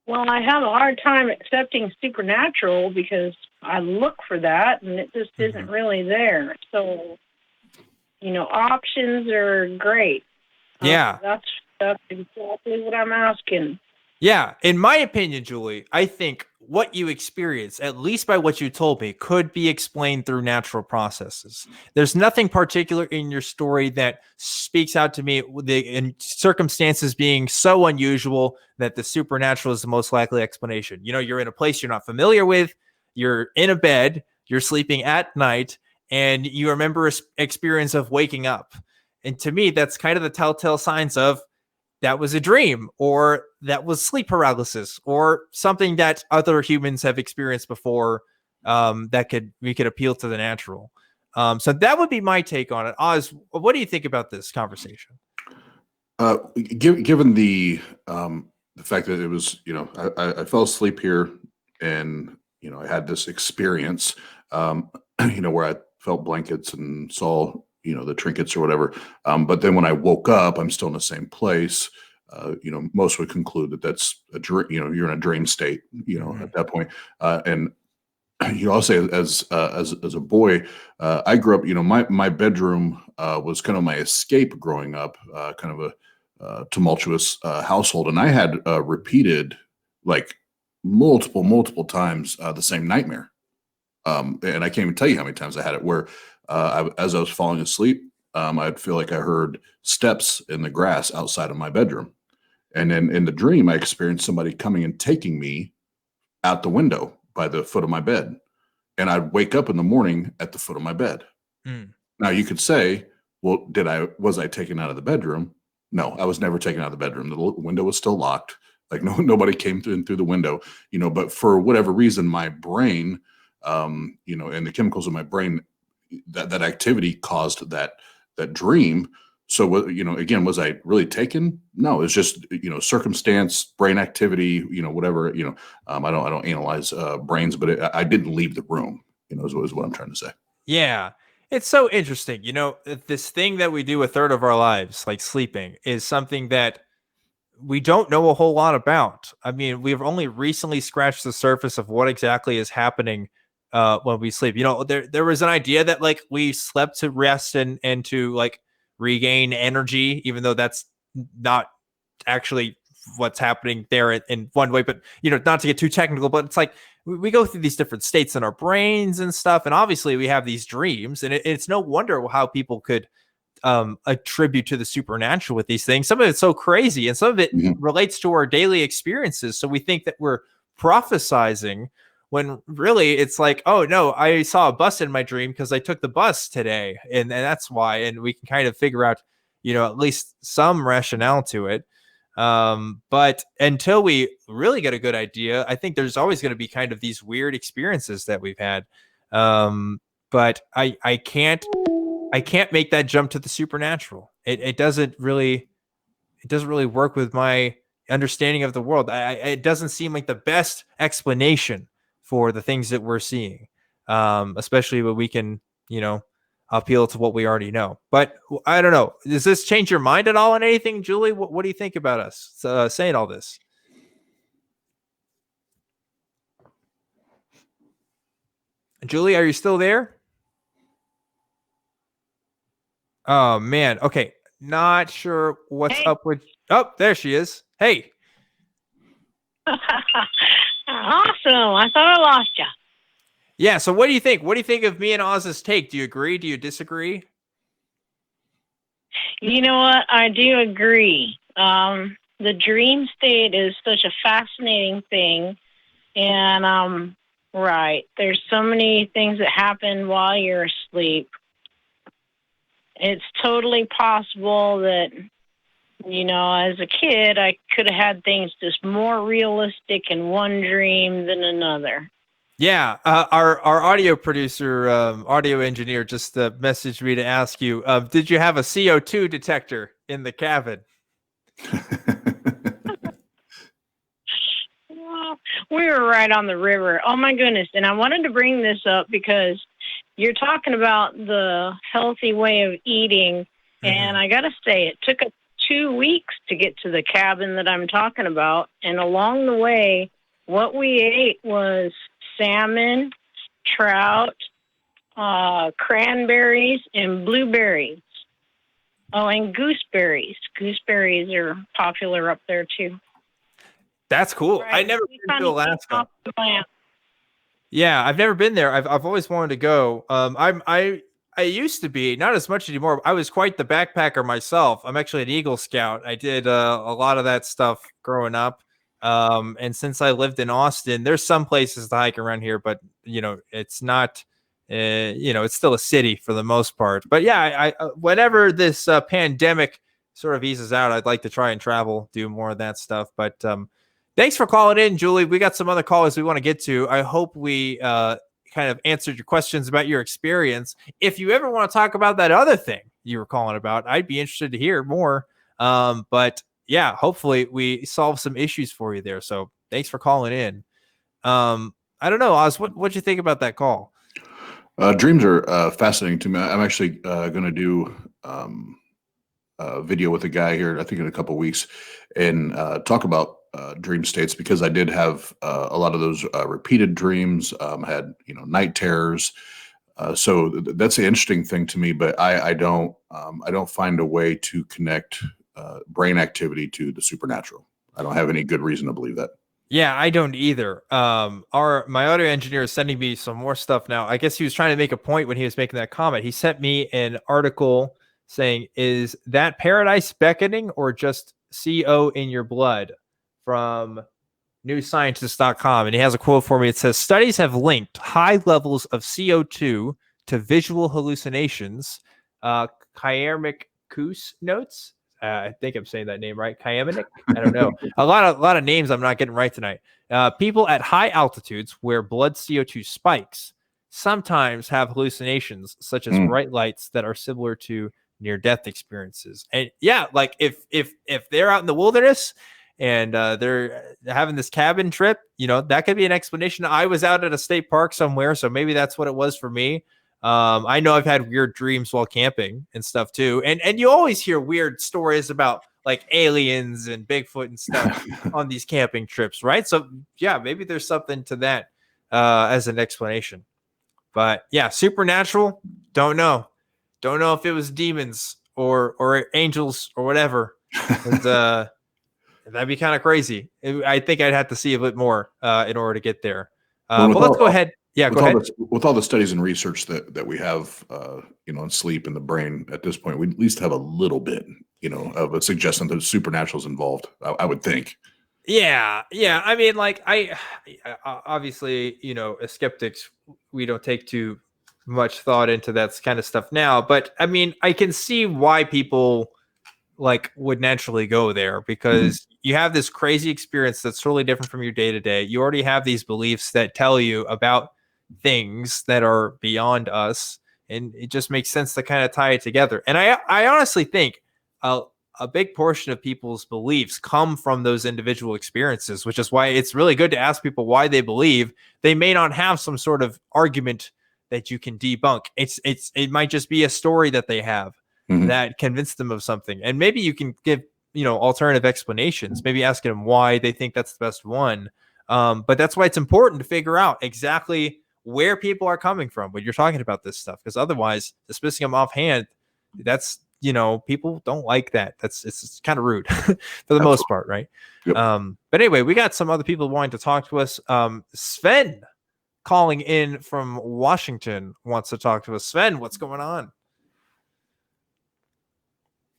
Well, I have a hard time accepting supernatural because I look for that and it just isn't really there. So, options are great. Yeah. That's exactly what I'm asking. Yeah. In my opinion, Julie, I think what you experience, at least by what you told me, could be explained through natural processes. There's nothing particular in your story that speaks out to me, in circumstances being so unusual that the supernatural is the most likely explanation. You're in a place you're not familiar with, you're in a bed, you're sleeping at night, and you remember an experience of waking up. And to me, that's kind of the telltale signs of that was a dream, or that was sleep paralysis, or something that other humans have experienced before, that we could appeal to the natural. So that would be my take on it. Oz, what do you think about this conversation? Given the fact that it was, I fell asleep here, and I had this experience, where I felt blankets and saw the trinkets or whatever. But then when I woke up, I'm still in the same place. Most would conclude that that's a dream. You're in a dream state. At that point. And I'll say as a boy, I grew up. My bedroom was kind of my escape growing up. Kind of a tumultuous household, and I had repeated like multiple times the same nightmare. And I can't even tell you how many times I had it, where as I was falling asleep, I'd feel like I heard steps in the grass outside of my bedroom. And then in the dream, I experienced somebody coming and taking me out the window by the foot of my bed. and I'd wake up in the morning at the foot of my bed. Now you could say, well, was I taken out of the bedroom? No, I was never taken out of the bedroom. The window was still locked. Like nobody came through the window, but for whatever reason, my brain, and the chemicals in my brain, that activity caused that dream. So, again, was I really taken? No, it's just, circumstance, brain activity, whatever, I don't analyze brains, but I didn't leave the room, is what I'm trying to say. Yeah. It's so interesting. This thing that we do a third of our lives, like sleeping, is something that we don't know a whole lot about. I mean, we've only recently scratched the surface of what exactly is happening when we sleep. There was an idea that like we slept to rest and to like regain energy, even though that's not actually what's happening there in one way. But not to get too technical, but it's like we go through these different states in our brains and stuff, and obviously we have these dreams, and it's no wonder how people could attribute to the supernatural with these things. Some of it's so crazy, and some of it relates to our daily experiences. So we think that we're prophesizing when really it's like, oh no, I saw a bus in my dream because I took the bus today, and that's why. And we can kind of figure out, at least some rationale to it. But until we really get a good idea, I think there's always going to be kind of these weird experiences that we've had. But I can't make that jump to the supernatural. It doesn't really work with my understanding of the world. It doesn't seem like the best explanation for the things that we're seeing, especially when we can, appeal to what we already know. But I don't know. Does this change your mind at all on anything, Julie? What do you think about us saying all this? Julie, are you still there? Oh man. Okay. Not sure what's up with. Oh, there she is. Hey. Awesome. I thought I lost you. Yeah. So what do you think? What do you think of me and Oz's take? Do you agree? Do you disagree? You know what? I do agree. The dream state is such a fascinating thing. And, right. There's so many things that happen while you're asleep. It's totally possible that, as a kid, I could have had things just more realistic in one dream than another. Yeah. Our audio producer, audio engineer just messaged me to ask you, did you have a CO2 detector in the cabin? We were right on the river. Oh, my goodness. And I wanted to bring this up because you're talking about the healthy way of eating. And I got to say, it took us 2 weeks to get to the cabin that I'm talking about. And along the way, what we ate was salmon, trout, cranberries, and blueberries. Oh, and gooseberries. Gooseberries are popular up there, too. That's cool. Right. I never been to Alaska. Yeah, I've never been there. I've always wanted to go. I used to be, not as much anymore. I was quite the backpacker myself. I'm actually an Eagle Scout. I did a lot of that stuff growing up. And since I lived in Austin, there's some places to hike around here, but it's not, it's still a city for the most part. But yeah, I whenever this pandemic sort of eases out, I'd like to try and travel, do more of that stuff. But thanks for calling in, Julie. We got some other callers we want to get to. I hope we kind of answered your questions about your experience. If you ever want to talk about that other thing you were calling about, I'd be interested to hear more. But yeah, hopefully we solve some issues for you there. So thanks for calling in. I don't know, Oz, what'd you think about that call? Dreams are fascinating to me. I'm actually going to do a video with a guy here, I think in a couple of weeks, and talk about dream states, because I did have a lot of those repeated dreams, had night terrors. So that's the interesting thing to me. But I don't find a way to connect brain activity to the supernatural. I don't have any good reason to believe that. Yeah, I don't either. My audio engineer is sending me some more stuff now. I guess he was trying to make a point when he was making that comment. He sent me an article saying, "Is that paradise beckoning or just CO in your blood?" From newscientist.com, and he has a quote for me. It says, studies have linked high levels of CO2 to visual hallucinations. Kayermik Koos notes. I think I'm saying that name right. Kayermik? I don't know. a lot of names I'm not getting right tonight. People at high altitudes where blood CO2 spikes sometimes have hallucinations, such as bright lights that are similar to near-death experiences. And yeah, like if they're out in the wilderness and they're having this cabin trip, that could be an explanation. I was out at a state park somewhere, so maybe that's what it was for me. I know I've had weird dreams while camping and stuff too. And you always hear weird stories about like aliens and Bigfoot and stuff on these camping trips, right? So yeah, maybe there's something to that as an explanation. But yeah, supernatural, don't know if it was demons or angels or whatever. That'd be kind of crazy. I think I'd have to see a bit more in order to get there. But let's go ahead. Yeah, go ahead. With all the studies and research that we have, in sleep and the brain at this point, we at least have a little bit, of a suggestion that supernatural's involved. I would think. Yeah. I mean, like I obviously, as skeptics, we don't take too much thought into that kind of stuff now. But I mean, I can see why people like would naturally go there, because you have this crazy experience that's totally different from your day to day. You already have these beliefs that tell you about things that are beyond us, and it just makes sense to kind of tie it together. And I honestly think a big portion of people's beliefs come from those individual experiences, which is why it's really good to ask people why they believe. They may not have some sort of argument that you can debunk. It might just be a story that they have that convinced them of something, and maybe you can give alternative explanations, maybe asking them why they think that's the best one. But that's why it's important to figure out exactly where people are coming from when you're talking about this stuff, because otherwise dismissing them offhand, that's people don't like that. It's kind of rude for the most part, right? Yep. But anyway, we got some other people wanting to talk to us. Sven calling in from Washington wants to talk to us. Sven, what's going on?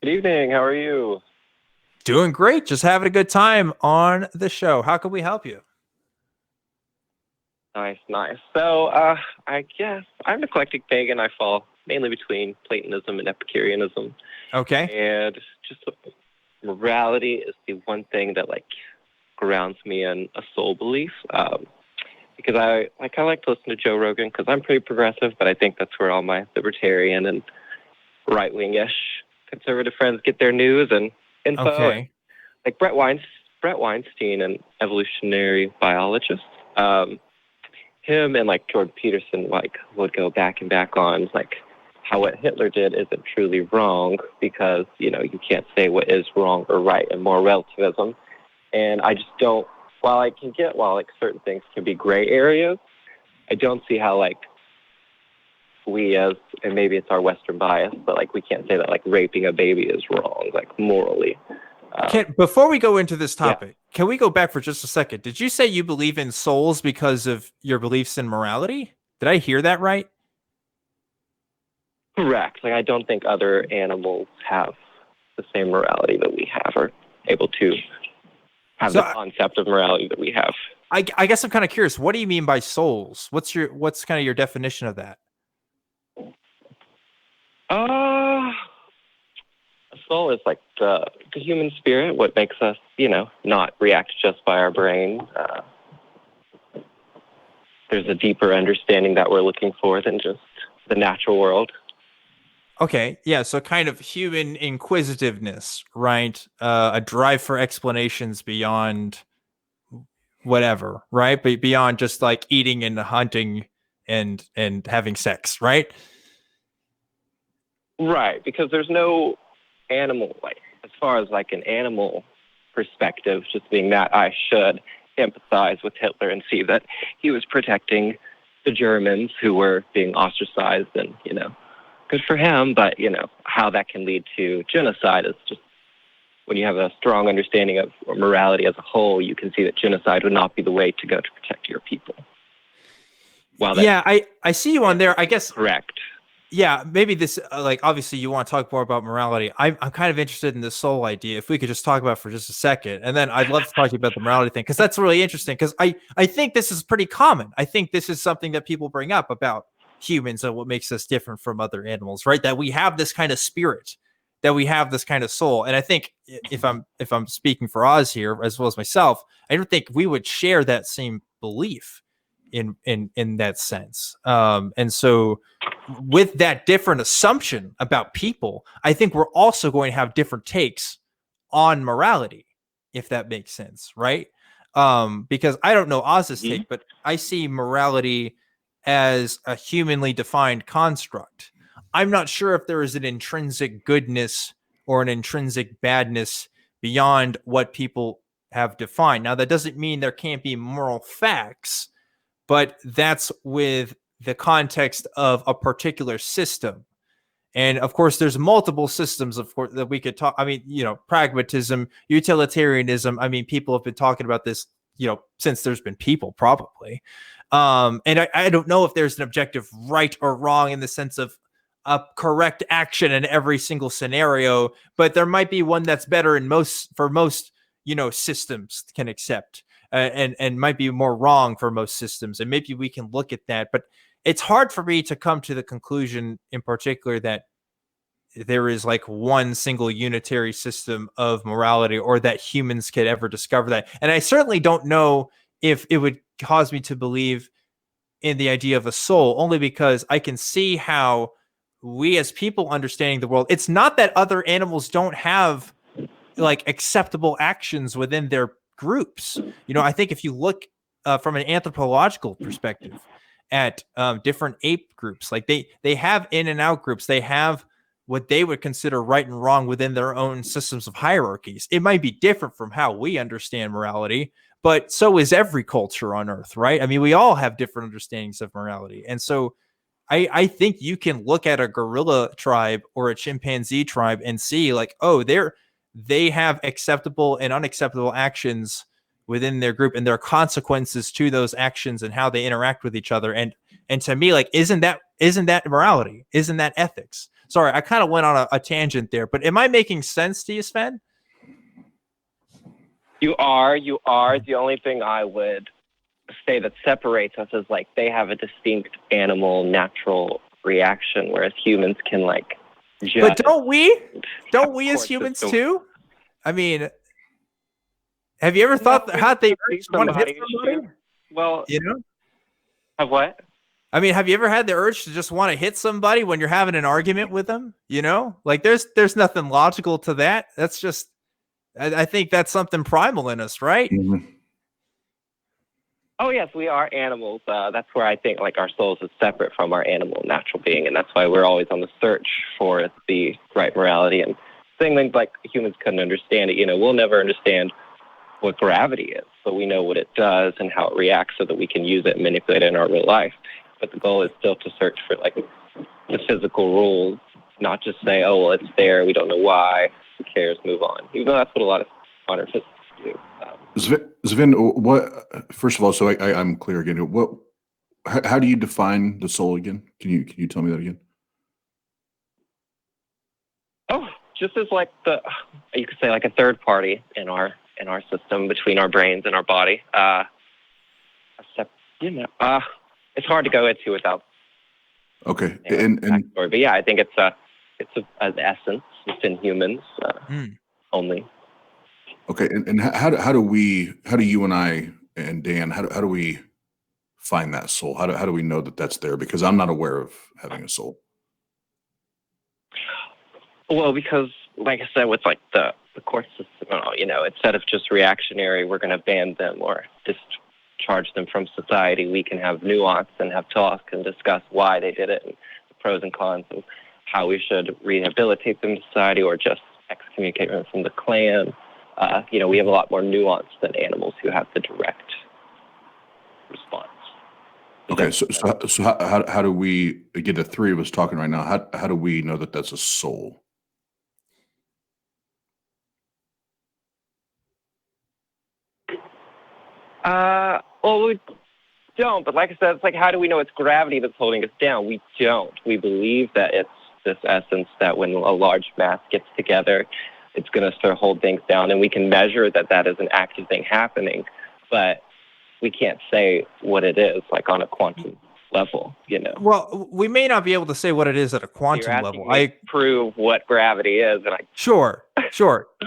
Good evening. How are you? Doing great. Just having a good time on the show. How can we help you? Nice. So, I guess I'm an eclectic pagan. I fall mainly between Platonism and Epicureanism. Okay. And just morality is the one thing that grounds me in a soul belief. Because I like to listen to Joe Rogan because I'm pretty progressive, but I think that's where all my libertarian and right-wing-ish conservative friends get their news and info. Okay. Like Brett Weinstein, an evolutionary biologist. Him and Jordan Peterson would go back and back on how what Hitler did isn't truly wrong, because you can't say what is wrong or right in moral relativism. And I just don't. While I can get certain things can be gray areas, I don't see how we as, and maybe it's our Western bias, but we can't say that raping a baby is wrong morally. Before we go into this topic, can we go back for just a second? Did you say you believe in souls because of your beliefs in morality? Did I hear that right? Correct. I don't think other animals have the same morality that we have, or able to have the concept of morality that we have. I guess I'm kind of curious. What do you mean by souls? What's kind of your definition of that? A soul is the human spirit, what makes us, not react just by our brain. There's a deeper understanding that we're looking for than just the natural world. Okay, yeah, so kind of human inquisitiveness, right? A drive for explanations beyond whatever, right? But beyond just eating and hunting and having sex, right? Right, because there's no animal, as far as an animal perspective, just being that I should empathize with Hitler and see that he was protecting the Germans who were being ostracized, and, good for him. But, how that can lead to genocide is just, when you have a strong understanding of morality as a whole, you can see that genocide would not be the way to go to protect your people. I see you on there, I guess. Correct. yeah, maybe this, like, obviously you want to talk more about morality. I'm kind of interested in the soul idea. If we could just talk about it for just a second, and then I'd love to talk to you about the morality thing, because that's really interesting. Because I think this is pretty common. I think this is something that people bring up about humans and what makes us different from other animals, right? That we have this kind of spirit, that we have this kind of soul. And I think if I'm speaking for Oz here as well as myself, I don't think we would share that same belief in that sense. And so with that different assumption about people, I think we're also going to have different takes on morality, if that makes sense, right? Because I don't know Oz's take, but I see morality as a humanly defined construct. I'm not sure if there is an intrinsic goodness or an intrinsic badness beyond what people have defined. Now, that doesn't mean there can't be moral facts, but that's with the context of a particular system. And of course, there's multiple systems, of course, that we could talk. I mean, pragmatism, utilitarianism. I mean, people have been talking about this, since there's been people, probably. And I don't know if there's an objective right or wrong in the sense of a correct action in every single scenario, but there might be one that's better for most, systems can accept. And might be more wrong for most systems. And maybe we can look at that. But it's hard for me to come to the conclusion in particular that there is like one single unitary system of morality, or that humans could ever discover that. And I certainly don't know if it would cause me to believe in the idea of a soul, only because I can see how we as people understanding the world, it's not that other animals don't have like acceptable actions within their groups. I think if you look from an anthropological perspective at different ape groups, like they have in and out groups, they have what they would consider right and wrong within their own systems of hierarchies. It might be different from how we understand morality, but so is every culture on Earth, right? I mean, we all have different understandings of morality. And so I think you can look at a gorilla tribe or a chimpanzee tribe and see like, oh, they have acceptable and unacceptable actions within their group, and there are consequences to those actions and how they interact with each other. And to me, like, isn't that morality? Isn't that ethics? Sorry, I kind of went on a tangent there, but am I making sense to you, Sven? You are. The only thing I would say that separates us is like they have a distinct animal natural reaction, whereas humans can like judge. But don't we as humans too? I mean, have you ever thought how they want to hit somebody? Well, have what? I mean, have you ever had the urge to just want to hit somebody when you're having an argument with them? Like there's nothing logical to that. That's just, I think that's something primal in us, right? Mm-hmm. Oh yes, we are animals. That's where I think like our souls is separate from our animal natural being, and that's why we're always on the search for the right morality. And things like humans couldn't understand it. We'll never understand what gravity is, but we know what it does and how it reacts, so that we can use it and manipulate it in our real life. But the goal is still to search for like the physical rules, not just say, oh well, it's there, we don't know why, who cares, move on. Even though that's what a lot of modern physicists do. Sven, what? First of all, so I'm clear again. How do you define the soul again? Can you tell me that again? Oh, just as like you could say like a third party in our system between our brains and our body. It's hard to go into without. Okay, and story. But yeah, I think it's an essence within humans only. Okay, and how do you and I and Dan, how do we find that soul? How do we know that that's there? Because I'm not aware of having a soul. Well, because like I said, with like the court system, instead of just reactionary, we're going to ban them or discharge them from society. We can have nuance and have talk and discuss why they did it and the pros and cons and how we should rehabilitate them in society or just excommunicate them from the clan. We have a lot more nuance than animals who have the direct response. Okay, so how do we get the three of us talking right now? How do we know that that's a soul? Well, we don't. But like I said, it's like, how do we know it's gravity that's holding us down? We don't. We believe that it's this essence that when a large mass gets together, it's going to sort of hold things down, and we can measure that that is an active thing happening, but we can't say what it is, like on a quantum level, you know. Well, we may not be able to say what it is at a quantum level. I prove what gravity is, and Sure.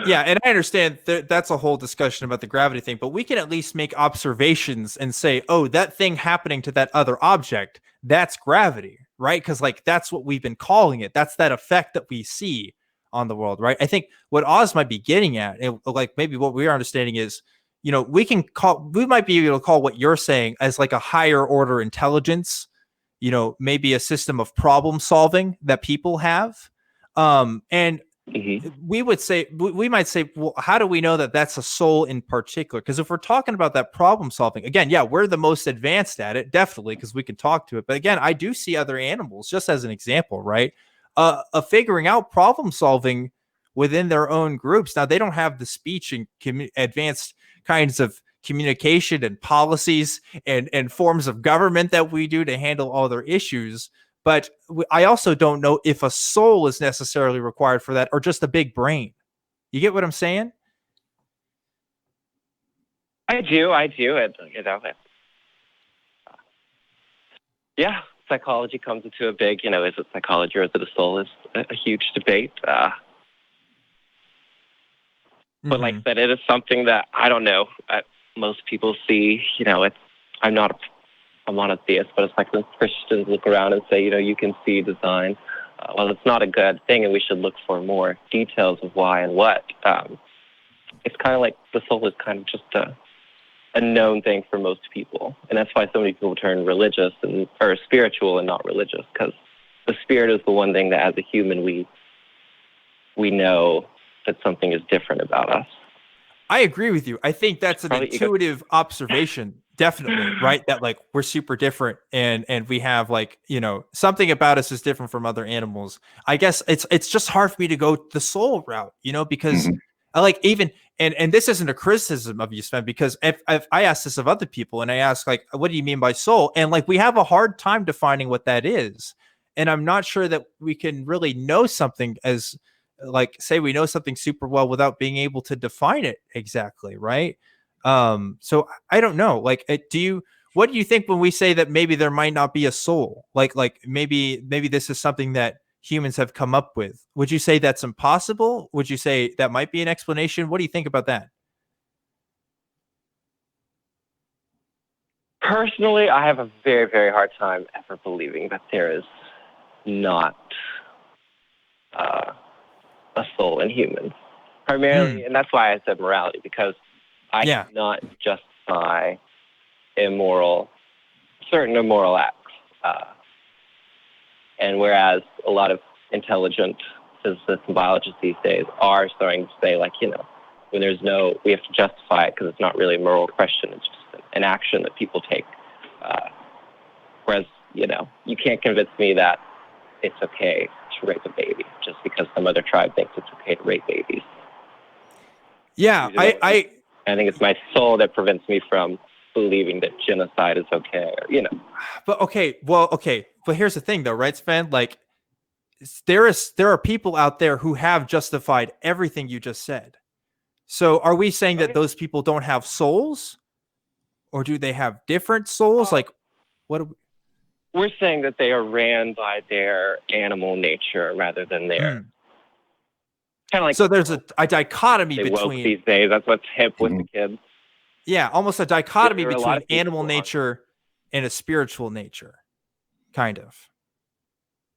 Yeah, and I understand that's a whole discussion about the gravity thing, but we can at least make observations and say, oh, that thing happening to that other object, that's gravity, right? Because like that's what we've been calling it. That's that effect that we see on the world, right? I think what Oz might be getting at, like maybe what we're understanding is, you know, we might be able to call what you're saying as like a higher order intelligence, you know, maybe a system of problem solving that people have. And we might say, well, how do we know that that's a soul in particular? Because if we're talking about that problem solving, again, yeah, we're the most advanced at it, definitely, because we can talk to it. But again, I do see other animals, just as an example, right? Figuring out problem solving within their own groups. Now, they don't have the speech and advanced kinds of communication and policies and forms of government that we do to handle all their issues. But I also don't know if a soul is necessarily required for that or just a big brain. You get what I'm saying? I do. Yeah, psychology comes into a big, you know, is it psychology or is it a soul? Is a huge debate. But like I said, it is something that I don't know. Most people see, you know, I'm not a theist, but it's like when Christians look around and say, you know, you can see design. Well, it's not a good thing, and we should look for more details of why and what. It's kind of like the soul is kind of just a known thing for most people, and that's why so many people turn religious or spiritual and not religious, because the spirit is the one thing that, as a human, we know that something is different about us. I agree with you. I think that's an intuitive observation, definitely, right? That like we're super different and we have like, you know, something about us is different from other animals. I guess it's just hard for me to go the soul route, you know, because I like even and this isn't a criticism of you, Sven, because if I ask this of other people and I ask like, what do you mean by soul? And like we have a hard time defining what that is. And I'm not sure that we can really know something as like say we know something super well without being able to define it exactly, right? So I don't know. Like, what do you think when we say that maybe there might not be a soul? Like maybe this is something that humans have come up with. Would you say that's impossible? Would you say that might be an explanation? What do you think about that? Personally, I have a very, very hard time ever believing that there is not a soul in humans. Primarily, and that's why I said morality, because I cannot justify certain immoral acts. And whereas a lot of intelligent physicists and biologists these days are starting to say, like, you know, when we have to justify it because it's not really a moral question, it's just an action that people take. Whereas, you know, you can't convince me that it's okay to rape a baby just because some other tribe thinks it's okay to rape babies. Yeah, you know, I think it's my soul that prevents me from believing that genocide is okay, or, you know. But here's the thing, though, right, Sven? Like, there are people out there who have justified everything you just said. So, are we saying that those people don't have souls, or do they have different souls? Like, what? We're saying that they are ran by their animal nature rather than their. Kind of like, so there's a dichotomy between woke these days. That's what's hip with the kids. Yeah, almost a dichotomy between animal nature and a spiritual nature, kind of,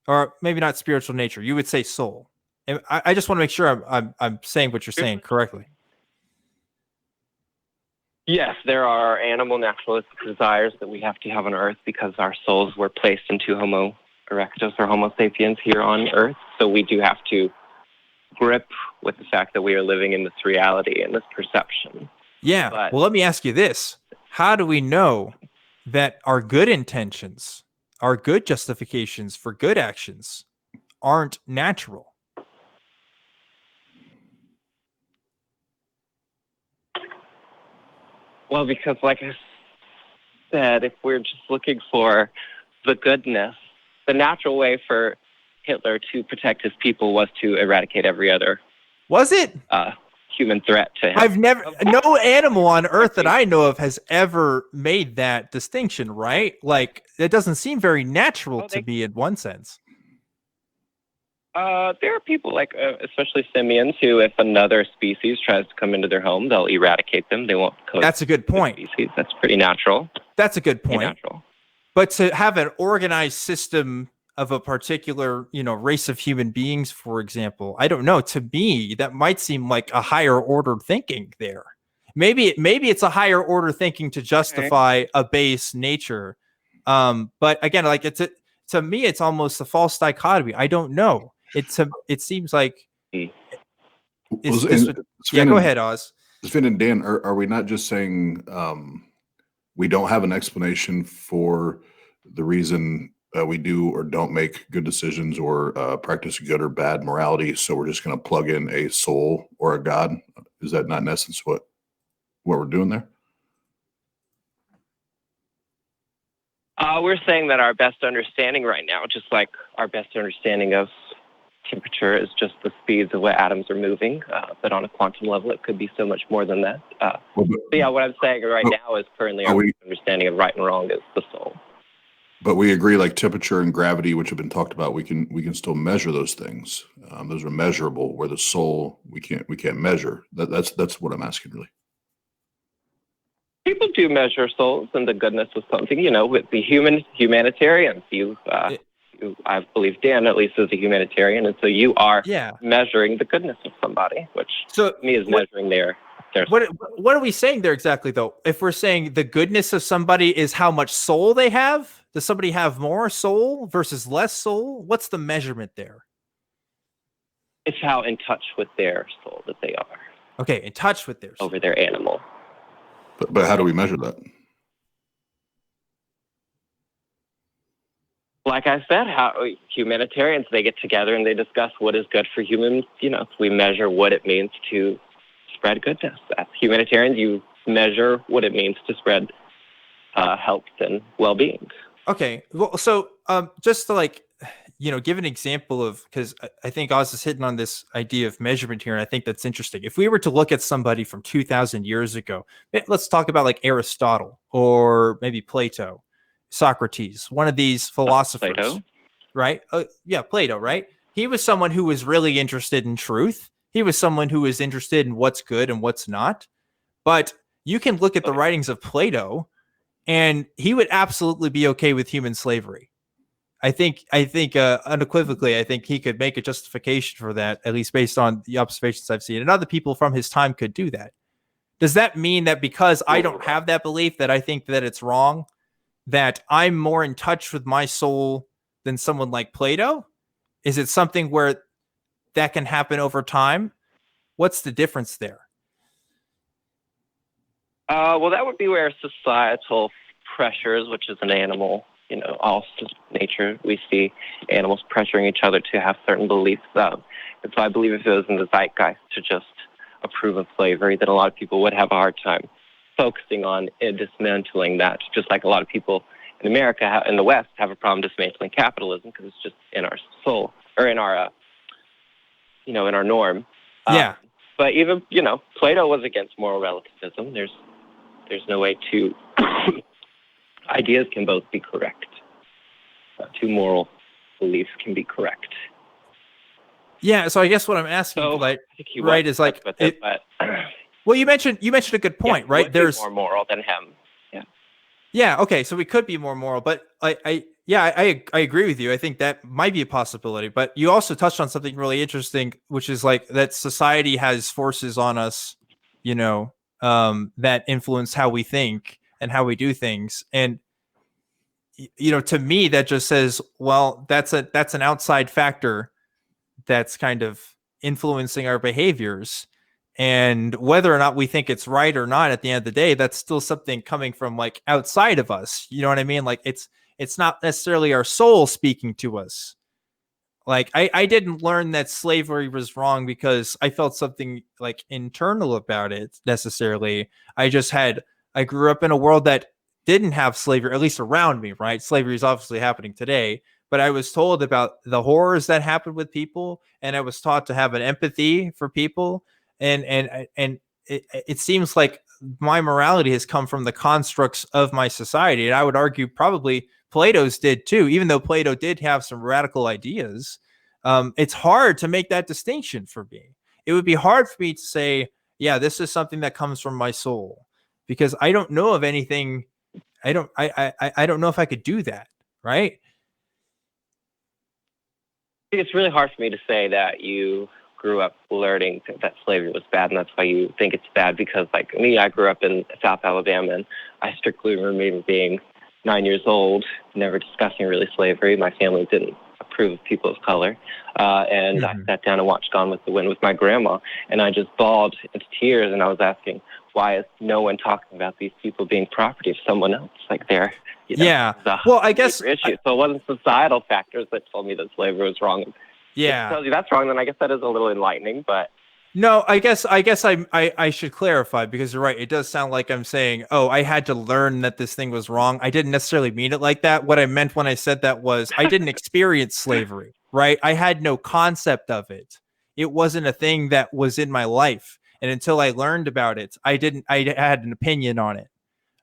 or maybe not spiritual nature. You would say soul. And I just want to make sure I'm saying what you're saying correctly. Yes, there are animal naturalistic desires that we have to have on Earth because our souls were placed into Homo erectus or Homo sapiens here on Earth. So we do have to grip with the fact that we are living in this reality and this perception. Yeah. Well, let me ask you this. How do we know that our good intentions, our good justifications for good actions aren't natural? Well, because like I said, if we're just looking for the goodness, the natural way for Hitler to protect his people was to eradicate every other Was it? human threat to him. I've never, no animal on Earth that I know of has ever made that distinction, right? Like, it doesn't seem very natural to me in one sense. There are people like, especially simians, who if another species tries to come into their home, they'll eradicate them. They won't coexist. That's a good point. Species. That's pretty natural. That's a good point. Natural. But to have an organized system of a particular, race of human beings, for example, I don't know. To me, that might seem like a higher order thinking there. Maybe it's a higher order thinking to justify a base nature. But again, like to me, it's almost a false dichotomy. I don't know. It seems like. Go ahead, Oz. Sven and Dan, are we not just saying we don't have an explanation for the reason we do or don't make good decisions or practice good or bad morality, so we're just going to plug in a soul or a god? Is that not in essence what we're doing there? We're saying that our best understanding right now, just like our best understanding of temperature, is just the speeds of what atoms are moving, but on a quantum level it could be so much more than that. But yeah, what I'm saying right now is currently our understanding of right and wrong is the soul. But we agree, like temperature and gravity, which have been talked about, we can still measure those things. Those are measurable. Where the soul, we can't measure. That's what I'm asking, really. People do measure souls and the goodness of something. With the humanitarians, I believe Dan at least is a humanitarian, and so you are measuring the goodness of somebody, which to me is measuring their. What are we saying there exactly, though? If we're saying the goodness of somebody is how much soul they have, does somebody have more soul versus less soul? What's the measurement there? It's how in touch with their soul that they are. Okay, in touch with their soul. Over their animal. But how do we measure that? Like I said, how humanitarians, they get together and they discuss what is good for humans. We measure what it means to spread goodness. As humanitarians, you measure what it means to spread health and well-being. Okay, well, so just to give an example of, because I think Oz is hitting on this idea of measurement here, and I think that's interesting. If we were to look at somebody from 2,000 years ago, let's talk about like Aristotle or maybe Plato, Socrates, one of these philosophers, Plato. Right? Plato, right? He was someone who was really interested in truth. He was someone who was interested in what's good and what's not. But you can look at the writings of Plato, and he would absolutely be okay with human slavery. I think unequivocally, I think he could make a justification for that, at least based on the observations I've seen. And other people from his time could do that. Does that mean that because I don't have that belief that I think that it's wrong, that I'm more in touch with my soul than someone like Plato? Is it something where that can happen over time? What's the difference there? Well, that would be where societal pressures, which is an animal, all nature, we see animals pressuring each other to have certain beliefs. And so I believe if it was in the zeitgeist to just approve of slavery, then a lot of people would have a hard time focusing on dismantling that, just like a lot of people in America, in the West, have a problem dismantling capitalism because it's just in our soul, or in our, in our norm. But even, Plato was against moral relativism. There's no way to... Ideas can both be correct. Two moral beliefs can be correct. Yeah, so I guess what I'm asking, is like... Well, you mentioned a good point, right? There's more moral than him. Yeah. Okay. So we could be more moral, but I agree with you. I think that might be a possibility. But you also touched on something really interesting, which is like that society has forces on us, that influence how we think and how we do things. And to me, that just says, well, that's an outside factor that's kind of influencing our behaviors. And whether or not we think it's right or not, at the end of the day, that's still something coming from like outside of us. You know what I mean? Like it's not necessarily our soul speaking to us. Like I didn't learn that slavery was wrong because I felt something like internal about it necessarily. I grew up in a world that didn't have slavery, at least around me, right? Slavery is obviously happening today, but I was told about the horrors that happened with people, and I was taught to have an empathy for people, and it seems like my morality has come from the constructs of my society, and I would argue probably Plato's did too, even though Plato did have some radical ideas. It's hard to make that distinction for me. It would be hard for me to say, yeah, this is something that comes from my soul, because I don't know of anything. I don't know if I could do that, right? It's really hard for me to say that you grew up learning that slavery was bad, and that's why you think it's bad. Because, like me, I grew up in South Alabama, and I strictly remember being 9 years old, never discussing really slavery. My family didn't approve of people of color, and I sat down and watched Gone with the Wind with my grandma, and I just bawled into tears, and I was asking, why is no one talking about these people being property of someone else? Like they're, well, I guess issue. So it wasn't societal factors that told me that slavery was wrong. Yeah. If it tells you that's wrong, then I guess that is a little enlightening, but no, I guess I should clarify, because you're right. It does sound like I'm saying, oh, I had to learn that this thing was wrong. I didn't necessarily mean it like that. What I meant when I said that was I didn't experience slavery, right? I had no concept of it. It wasn't a thing that was in my life. And until I learned about it, I had an opinion on it,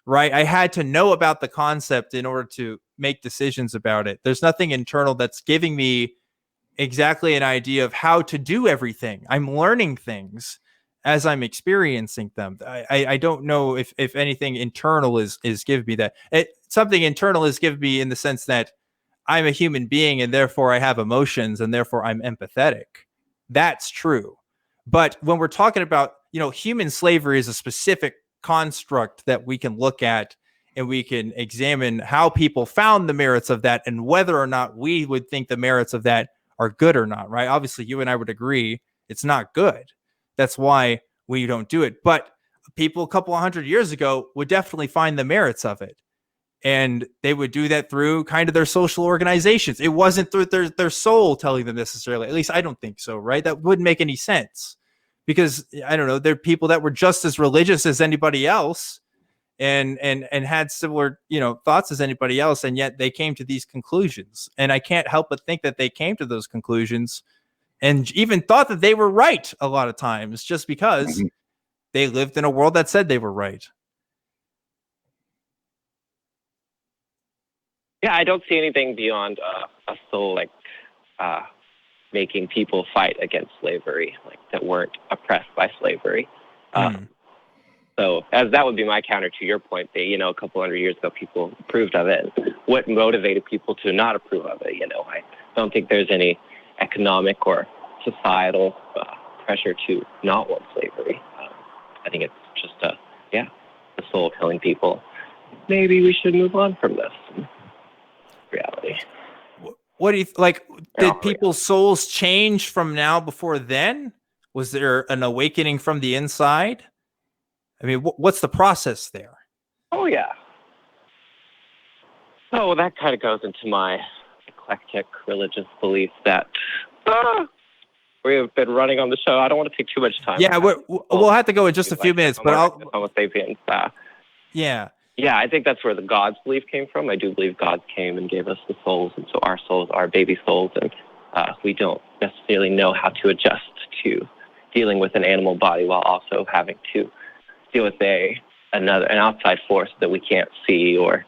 right? I had to know about the concept in order to make decisions about it. There's nothing internal that's giving me exactly an idea of how to do everything. I'm learning things as I'm experiencing them. I don't know if anything internal is giving me that. Something internal is giving me in the sense that I'm a human being, and therefore I have emotions, and therefore I'm empathetic. That's true. But when we're talking about, human slavery is a specific construct that we can look at, and we can examine how people found the merits of that, and whether or not we would think the merits of that are good or not, right? Obviously, you and I would agree it's not good. That's why we don't do it. But people a couple of 100 years ago would definitely find the merits of it. And they would do that through kind of their social organizations. It wasn't through their soul telling them necessarily. At least I don't think so, right? That wouldn't make any sense, because I don't know, there are people that were just as religious as anybody else, and had similar, thoughts as anybody else, and yet they came to these conclusions. And I can't help but think that they came to those conclusions and even thought that they were right a lot of times, just because they lived in a world that said they were right. Yeah, I don't see anything beyond a soul, like making people fight against slavery, like that weren't oppressed by slavery. So as that would be my counter to your point that, a couple hundred years ago, people approved of it. What motivated people to not approve of it? I don't think there's any economic or societal pressure to not want slavery. I think it's just the soul telling people, maybe we should move on from this reality. What do you like? Did people's souls change from now before then? Was there an awakening from the inside? I mean, what's the process there? Oh, yeah. So that kind of goes into my eclectic religious belief that we have been running on the show. I don't want to take too much time. Yeah, we'll have to go in just a few minutes, but Homo sapiens. Yeah, I think that's where the gods belief came from. I do believe God came and gave us the souls, and so our souls are baby souls, and we don't necessarily know how to adjust to dealing with an animal body while also having to deal with an outside force that we can't see or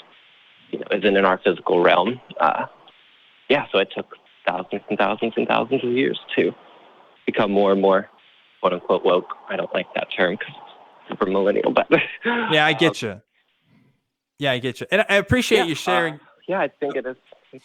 isn't in our physical realm. So it took thousands and thousands and thousands of years to become more and more quote unquote woke. I don't like that term because it's super millennial, but yeah, I get you. Yeah, I get you, and I appreciate you sharing. I think it is.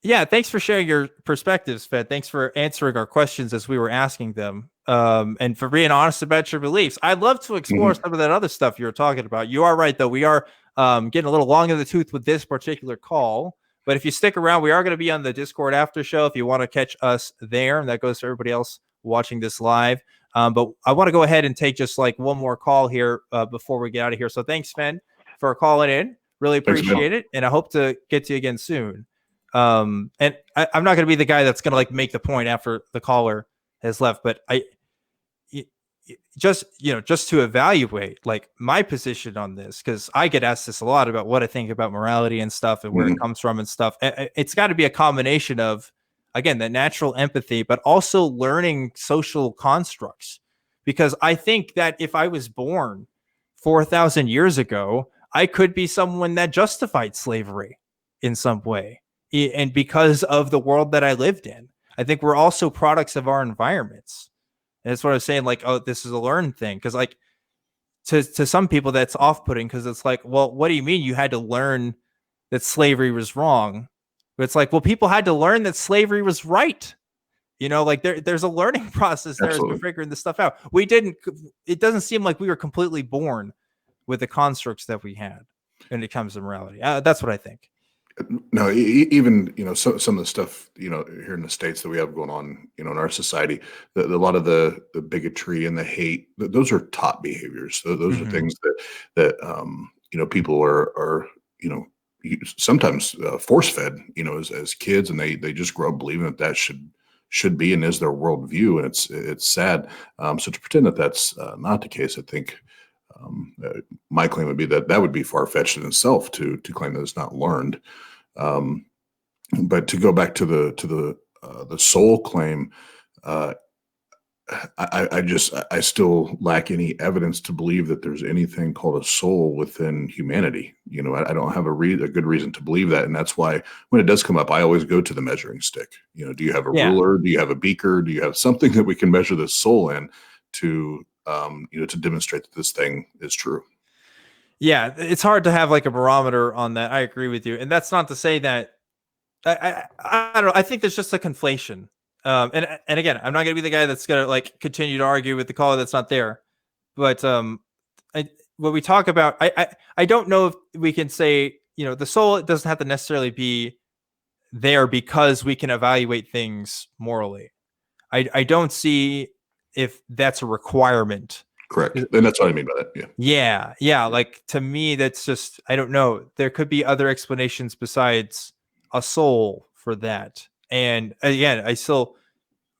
Yeah, thanks for sharing your perspectives, Fed. Thanks for answering our questions as we were asking them, and for being honest about your beliefs. I'd love to explore some of that other stuff you were talking about. You are right, though. We are getting a little long in the tooth with this particular call. But if you stick around, we are going to be on the Discord after show if you want to catch us there. And that goes to everybody else watching this live. But I want to go ahead and take just like one more call here before we get out of here. So thanks, Sven, for calling in. Really appreciate it. And I hope to get to you again soon. And I'm not going to be the guy that's going to like make the point after the caller has left, but just to evaluate like my position on this, because I get asked this a lot about what I think about morality and stuff and where it comes from and stuff. It's got to be a combination of, again, that natural empathy, but also learning social constructs. Because I think that if I was born 4,000 years ago, I could be someone that justified slavery in some way. And because of the world that I lived in, I think we're also products of our environments. And that's what I was saying, like, oh, this is a learned thing. Because like to some people that's off-putting, because it's like, well, what do you mean you had to learn that slavery was wrong? But it's like, well, people had to learn that slavery was right. Like there's a learning process there as we're figuring this stuff out. It doesn't seem like we were completely born with the constructs that we had when it comes to morality. That's what I think. No, even some of the stuff here in the States that we have going on in our society, a lot of the bigotry and the hate, those are taught behaviors. Those are things that people are sometimes force fed as kids, and they just grow up believing that should be and is their worldview, and it's sad. So to pretend that that's not the case, I think my claim would be that would be far-fetched in itself to claim that it's not learned. But to go back to the soul claim, I still lack any evidence to believe that there's anything called a soul within humanity. I don't have a good reason to believe that, and that's why when it does come up, I always go to the measuring stick. Do you have a ruler? Do you have a beaker? Do you have something that we can measure this soul in to demonstrate that this thing is true? Yeah, it's hard to have like a barometer on that. I agree with you, and that's not to say that I don't know. I think there's just a conflation. And again, I'm not gonna be the guy that's gonna like continue to argue with the caller that's not there. But when we talk about, I don't know if we can say the soul, it doesn't have to necessarily be there because we can evaluate things morally. I don't see if that's a requirement. Correct. And that's what I mean by that. Yeah. Yeah. Like to me, that's just, I don't know. There could be other explanations besides a soul for that. And again,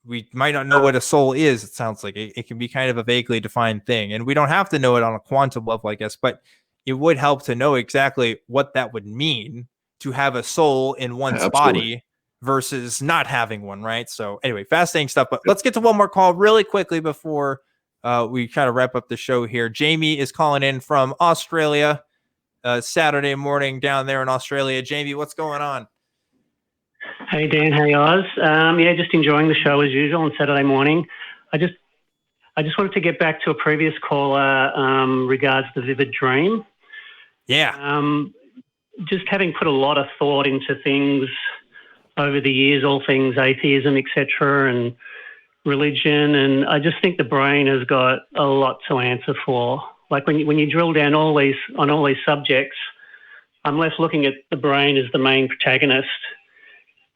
we might not know what a soul is. It sounds like it can be kind of a vaguely defined thing, and we don't have to know it on a quantum level, I guess, but it would help to know exactly what that would mean to have a soul in one's body versus not having one. Right. So anyway, fascinating stuff, but let's get to one more call really quickly before we kind of wrap up the show here. Jamie is calling in from Australia, Saturday morning down there in Australia. Jamie, what's going on? Hey, Dan. Hey, Oz. Just enjoying the show as usual on Saturday morning. I just wanted to get back to a previous caller regards the vivid dream. Yeah. Just having put a lot of thought into things over the years, all things atheism, etc., and religion, and I just think the brain has got a lot to answer for. Like when you drill down on all these subjects, I'm left looking at the brain as the main protagonist.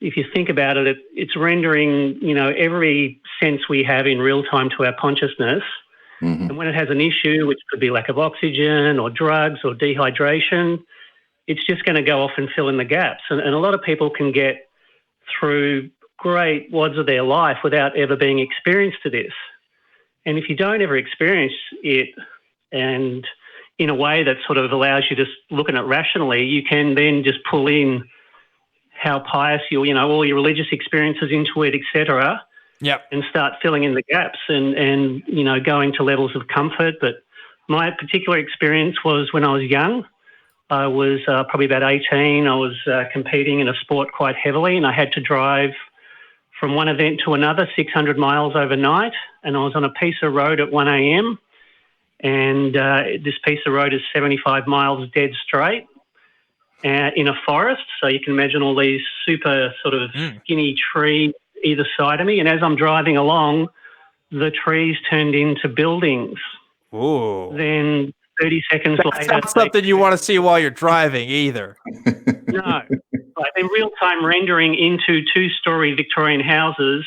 If you think about it, it's rendering every sense we have in real time to our consciousness. Mm-hmm. And when it has an issue, which could be lack of oxygen or drugs or dehydration, it's just going to go off and fill in the gaps. And a lot of people can get through great wads of their life without ever being experienced to this. And if you don't ever experience it, and in a way that sort of allows you to look at it rationally, you can then just pull in how pious all your religious experiences into it, etc. Yep. And start filling in the gaps and going to levels of comfort. But my particular experience was when I was young. I was probably about 18. I was competing in a sport quite heavily, and I had to drive from one event to another 600 miles overnight, and I was on a piece of road at 1 a.m., and this piece of road is 75 miles dead straight in a forest, so you can imagine all these super sort of skinny trees either side of me, and as I'm driving along, the trees turned into buildings. Ooh. Then 30 seconds later... That's not something you want to see while you're driving either. No. Like in real-time rendering into two-story Victorian houses,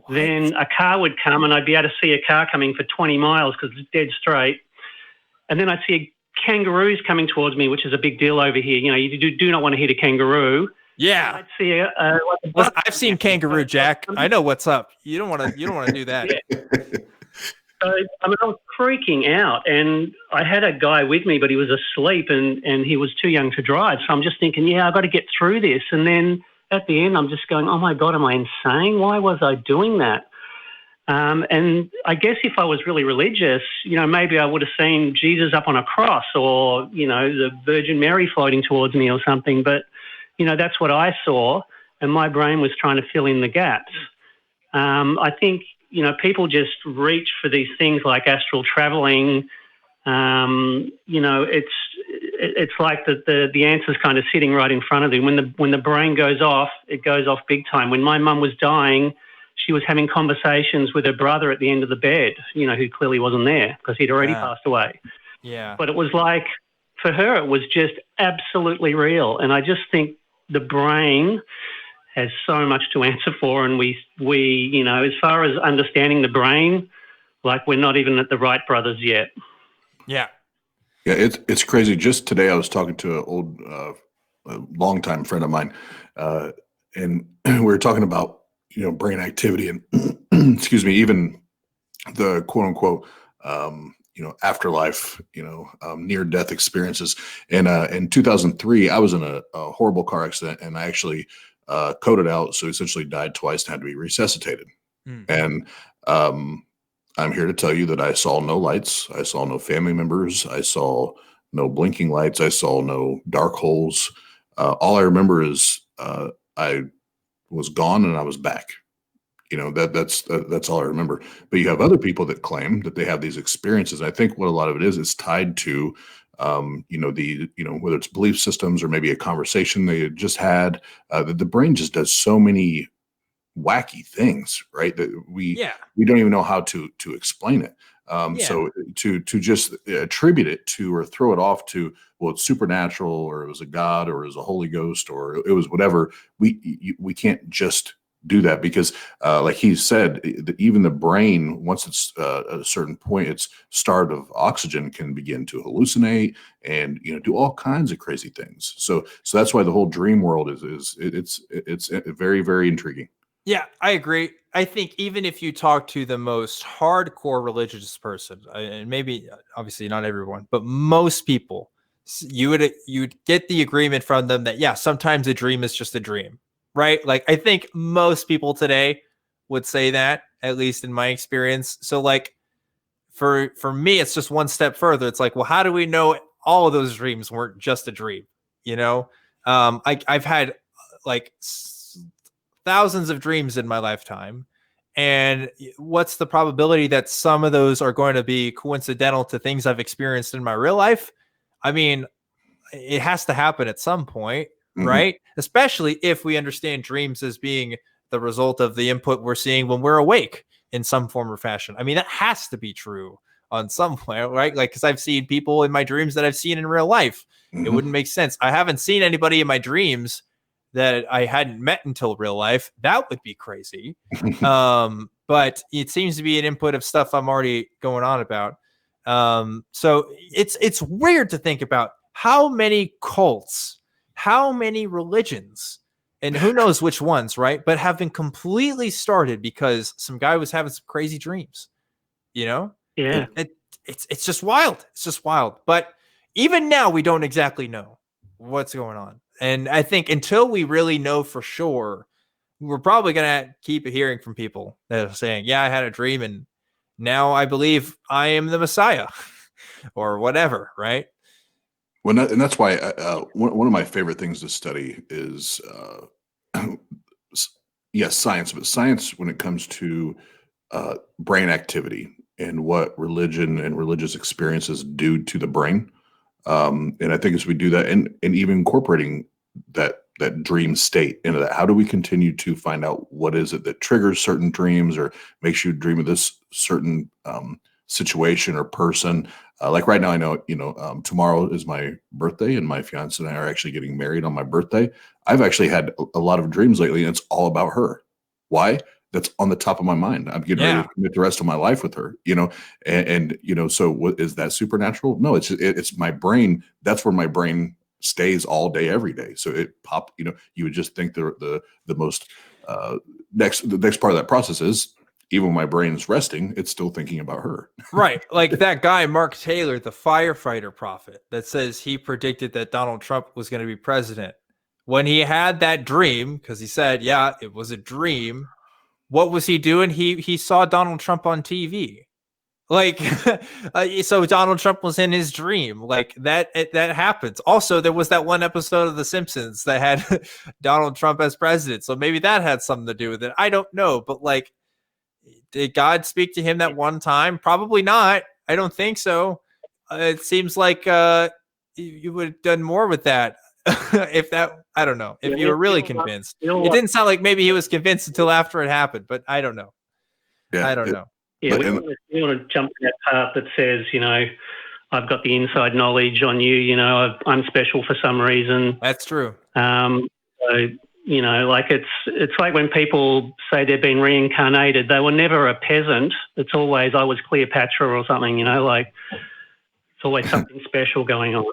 then a car would come and I'd be able to see a car coming for 20 miles because it's dead straight. And then I'd see kangaroos coming towards me, which is a big deal over here. You do not want to hit a kangaroo. Yeah. I'd see I've seen kangaroo, Jack. I know what's up. You don't want to do that. Yeah. So, I mean, I was freaking out, and I had a guy with me, but he was asleep, and he was too young to drive. So I'm just thinking, yeah, I've got to get through this. And then at the end, I'm just going, oh, my God, am I insane? Why was I doing that? And I guess if I was really religious, maybe I would have seen Jesus up on a cross or, the Virgin Mary floating towards me or something. But, that's what I saw, and my brain was trying to fill in the gaps. I think, people just reach for these things like astral traveling. It's like the answer's kind of sitting right in front of them. When the brain goes off, it goes off big time. When my mum was dying, she was having conversations with her brother at the end of the bed, who clearly wasn't there because he'd already passed away. Yeah. But it was like, for her, it was just absolutely real. And I just think the brain has so much to answer for. And we as far as understanding the brain, like we're not even at the Wright brothers yet. Yeah. Yeah, it's crazy. Just today, I was talking to an old, longtime friend of mine, and we were talking about brain activity and excuse me, even the quote unquote afterlife, near death experiences. And in 2003, I was in a horrible car accident, and I actually coded out, so essentially died twice and had to be resuscitated. And I'm here to tell you that I saw no lights. I saw no family members. I saw no blinking lights. I saw no dark holes. All I remember is I was gone and I was back. That's all I remember. But you have other people that claim that they have these experiences. I think what a lot of it is tied to, whether it's belief systems or maybe a conversation they had just had. The brain just does so many wacky things, right? That we don't even know how to explain it. So to just attribute it to or throw it off to, well, it's supernatural, or it was a god, or it was a Holy Ghost, or it was whatever. We can't just do that, because like he said, even the brain, once it's at a certain point, its start of oxygen can begin to hallucinate and do all kinds of crazy things. So that's why the whole dream world it's very, very intriguing. Yeah, I agree. I think even if you talk to the most hardcore religious person, and maybe obviously not everyone, but most people, you'd get the agreement from them that sometimes a dream is just a dream, right? Like I think most people today would say that, at least in my experience. So like for me, it's just one step further. It's like, well, how do we know all of those dreams weren't just a dream? I've had like thousands of dreams in my lifetime. And what's the probability that some of those are going to be coincidental to things I've experienced in my real life? I mean, it has to happen at some point, right? Especially if we understand dreams as being the result of the input we're seeing when we're awake in some form or fashion. I mean, that has to be true on some point, right? Like, because I've seen people in my dreams that I've seen in real life. It wouldn't make sense. I haven't seen anybody in my dreams that I hadn't met until real life. That would be crazy. But it seems to be an input of stuff I'm already going on about. So it's weird to think about how many cults, how many religions, and who knows which ones, right? But have been completely started because some guy was having some crazy dreams, Yeah. It's just wild. It's just wild. But even now, we don't exactly know what's going on. And I think until we really know for sure, we're probably going to keep hearing from people that are saying, I had a dream and now I believe I am the Messiah or whatever, right? Well, and that's why one of my favorite things to study is, science, but science when it comes to brain activity and what religion and religious experiences do to the brain. And I think as we do that, and even incorporating that dream state into that, how do we continue to find out what is it that triggers certain dreams or makes you dream of this certain situation or person? Like right now, I know, tomorrow is my birthday, and my fiance and I are actually getting married on my birthday. I've actually had a lot of dreams lately, and it's all about her. Why? That's on the top of my mind. I'm getting ready to commit the rest of my life with her, and so what is that supernatural? No, it's my brain. That's where my brain stays all day, every day. So it you would just think the most, the next part of that process is even when my brain's resting, it's still thinking about her. Right. Like that guy, Mark Taylor, the firefighter prophet that says he predicted that Donald Trump was going to be president. When he had that dream, because he said, yeah, it was a dream. What was he doing? He saw Donald Trump on TV. Like, so Donald Trump was in his dream. Like that happens. Also, there was that one episode of The Simpsons that had Donald Trump as president. So maybe that had something to do with it. I don't know. But like, did God speak to him that one time? Probably not. I don't think so. It seems like you would have done more with that. If that, I don't know. If you were really convinced. It didn't sound like maybe he was convinced until after it happened, but I don't know. Yeah, I don't know. Yeah, we want to jump to that part that says, I've got the inside knowledge on you, I'm special for some reason. That's true. So, like it's like when people say they've been reincarnated, they were never a peasant. It's always, I was Cleopatra or something, like it's always something special going on.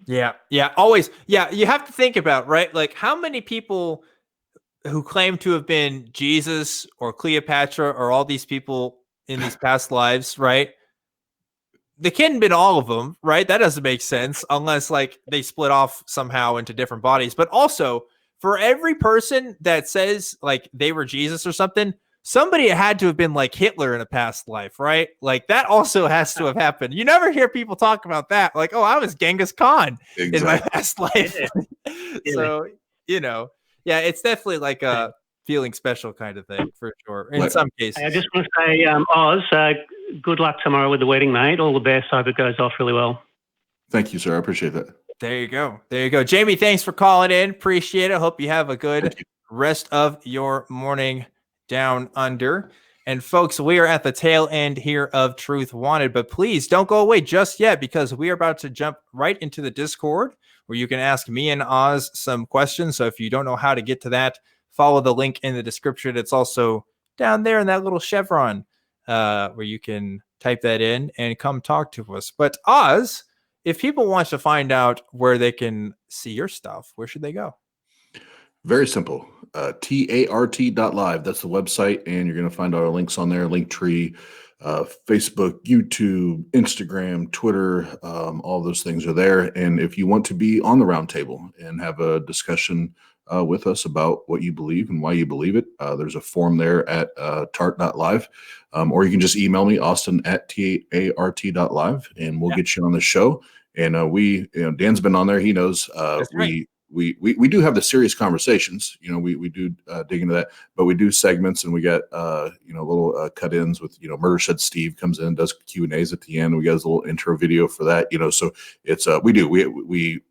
Yeah. Yeah. Always. Yeah. You have to think about, right? Like how many people who claim to have been Jesus or Cleopatra or all these people in these past lives, right? They couldn't have been all of them, right? That doesn't make sense unless like they split off somehow into different bodies. But also for every person that says like they were Jesus or something, somebody had to have been like Hitler in a past life, right? Like that also has to have happened. You never hear people talk about that. Like, oh, I was Genghis Khan in my past life. Yeah. So, yeah, it's definitely like a feeling special kind of thing for sure. In some cases. I just want to say, Oz, good luck tomorrow with the wedding, mate. All the best. Hope it goes off really well. Thank you, sir. I appreciate that. There you go. There you go. Jaime, thanks for calling in. Appreciate it. Hope you have a good rest of your morning down under. And folks, we are at the tail end here of Truth Wanted, but please don't go away just yet because we are about to jump right into the Discord where you can ask me and Oz some questions. So if you don't know how to get to that, follow the link in the description. It's also down there in that little chevron where you can type that in and come talk to us. But Oz, if people want to find out where they can see your stuff, where should they go? Very simple. TART.live. That's the website. And you're going to find our links on there, Linktree, Facebook, YouTube, Instagram, Twitter, all those things are there. And if you want to be on the round table and have a discussion with us about what you believe and why you believe it, there's a form there at TART.live. Or you can just email me, Austin at TART.live, and we'll get you on the show. And Dan's been on there. He knows right. We do have the serious conversations, we do dig into that, but we do segments and we got, little cut-ins with, Murder Shed Steve comes in, does Q&As at the end. We got his little intro video for that, so it's, we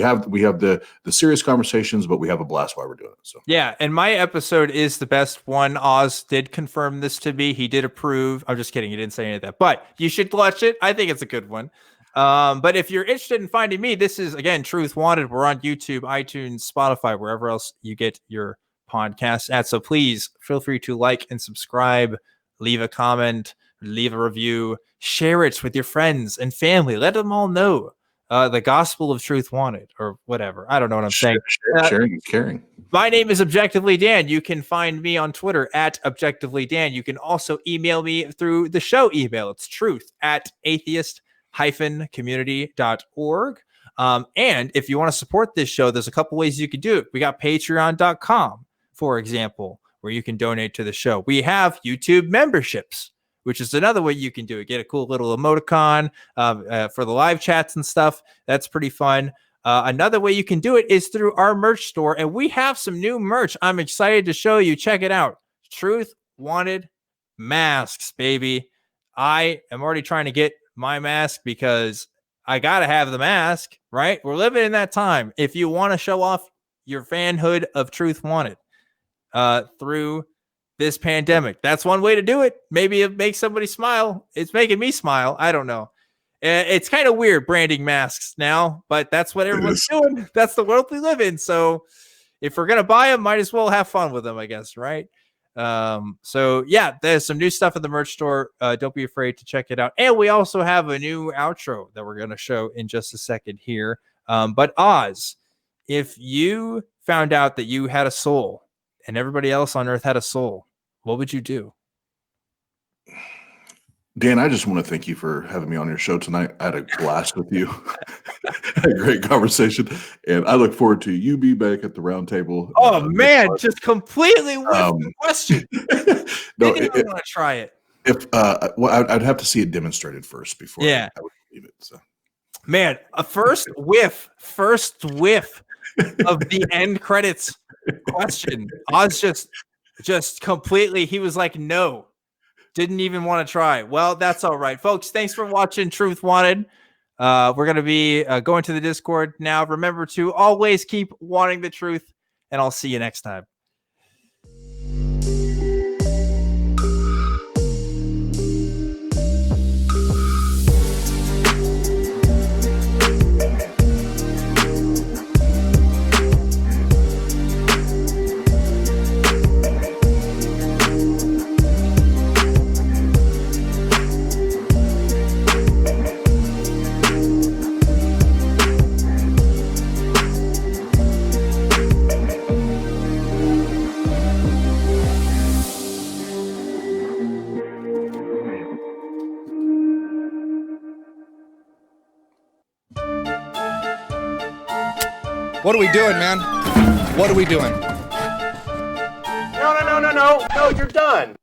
have the serious conversations, but we have a blast while we're doing it. So yeah, and my episode is the best one. Oz did confirm this to me. He did approve. I'm just kidding. He didn't say any of that, but you should watch it. I think it's a good one. But if you're interested in finding me, this is again Truth Wanted. We're on YouTube, iTunes, Spotify, wherever else you get your podcasts at. So please feel free to like and subscribe, leave a comment, leave a review, share it with your friends and family. Let them all know the gospel of Truth Wanted or whatever. I don't know what I'm saying. Sharing is caring. My name is Objectively Dan. You can find me on Twitter at ObjectivelyDan. You can also email me through the show email. It's truth@atheist-community.org. And if you want to support this show, there's a couple ways you can do it. We got patreon.com, for example, where you can donate to the show. We have YouTube memberships, which is another way you can do it. Get a cool little emoticon for the live chats and stuff. That's pretty fun. Another way you can do it is through our merch store. And we have some new merch I'm excited to show you. Check it out. Truth Wanted masks, baby. I am already trying to get my mask because I got to have the mask, right? We're living in that time. If you want to show off your fanhood of Truth Wanted through this pandemic, that's one way to do it. Maybe it makes somebody smile. It's making me smile. I don't know. It's kind of weird branding masks now, but that's what everyone's doing. That's the world we live in. So if we're going to buy them, might as well have fun with them, I guess, right? So yeah, there's some new stuff in the merch store. Don't be afraid to check it out. And we also have a new outro that we're going to show in just a second here. But Oz, if you found out that you had a soul and everybody else on earth had a soul, what would you do? Dan, I just want to thank you for having me on your show tonight. I had a blast with you. Had a great conversation, and I look forward to you be back at the round table. Oh man, just completely whiffed the question. No, Didn't even want to try it. If well, I'd have to see it demonstrated first before I would believe it. So, man, a first whiff of the end credits question. Oz just completely. He was like, no. Didn't even want to try. Well, that's all right, folks. Thanks for watching Truth Wanted. We're going to be going to the Discord now. Remember to always keep wanting the truth, and I'll see you next time. What are we doing, man? What are we doing? No, you're done.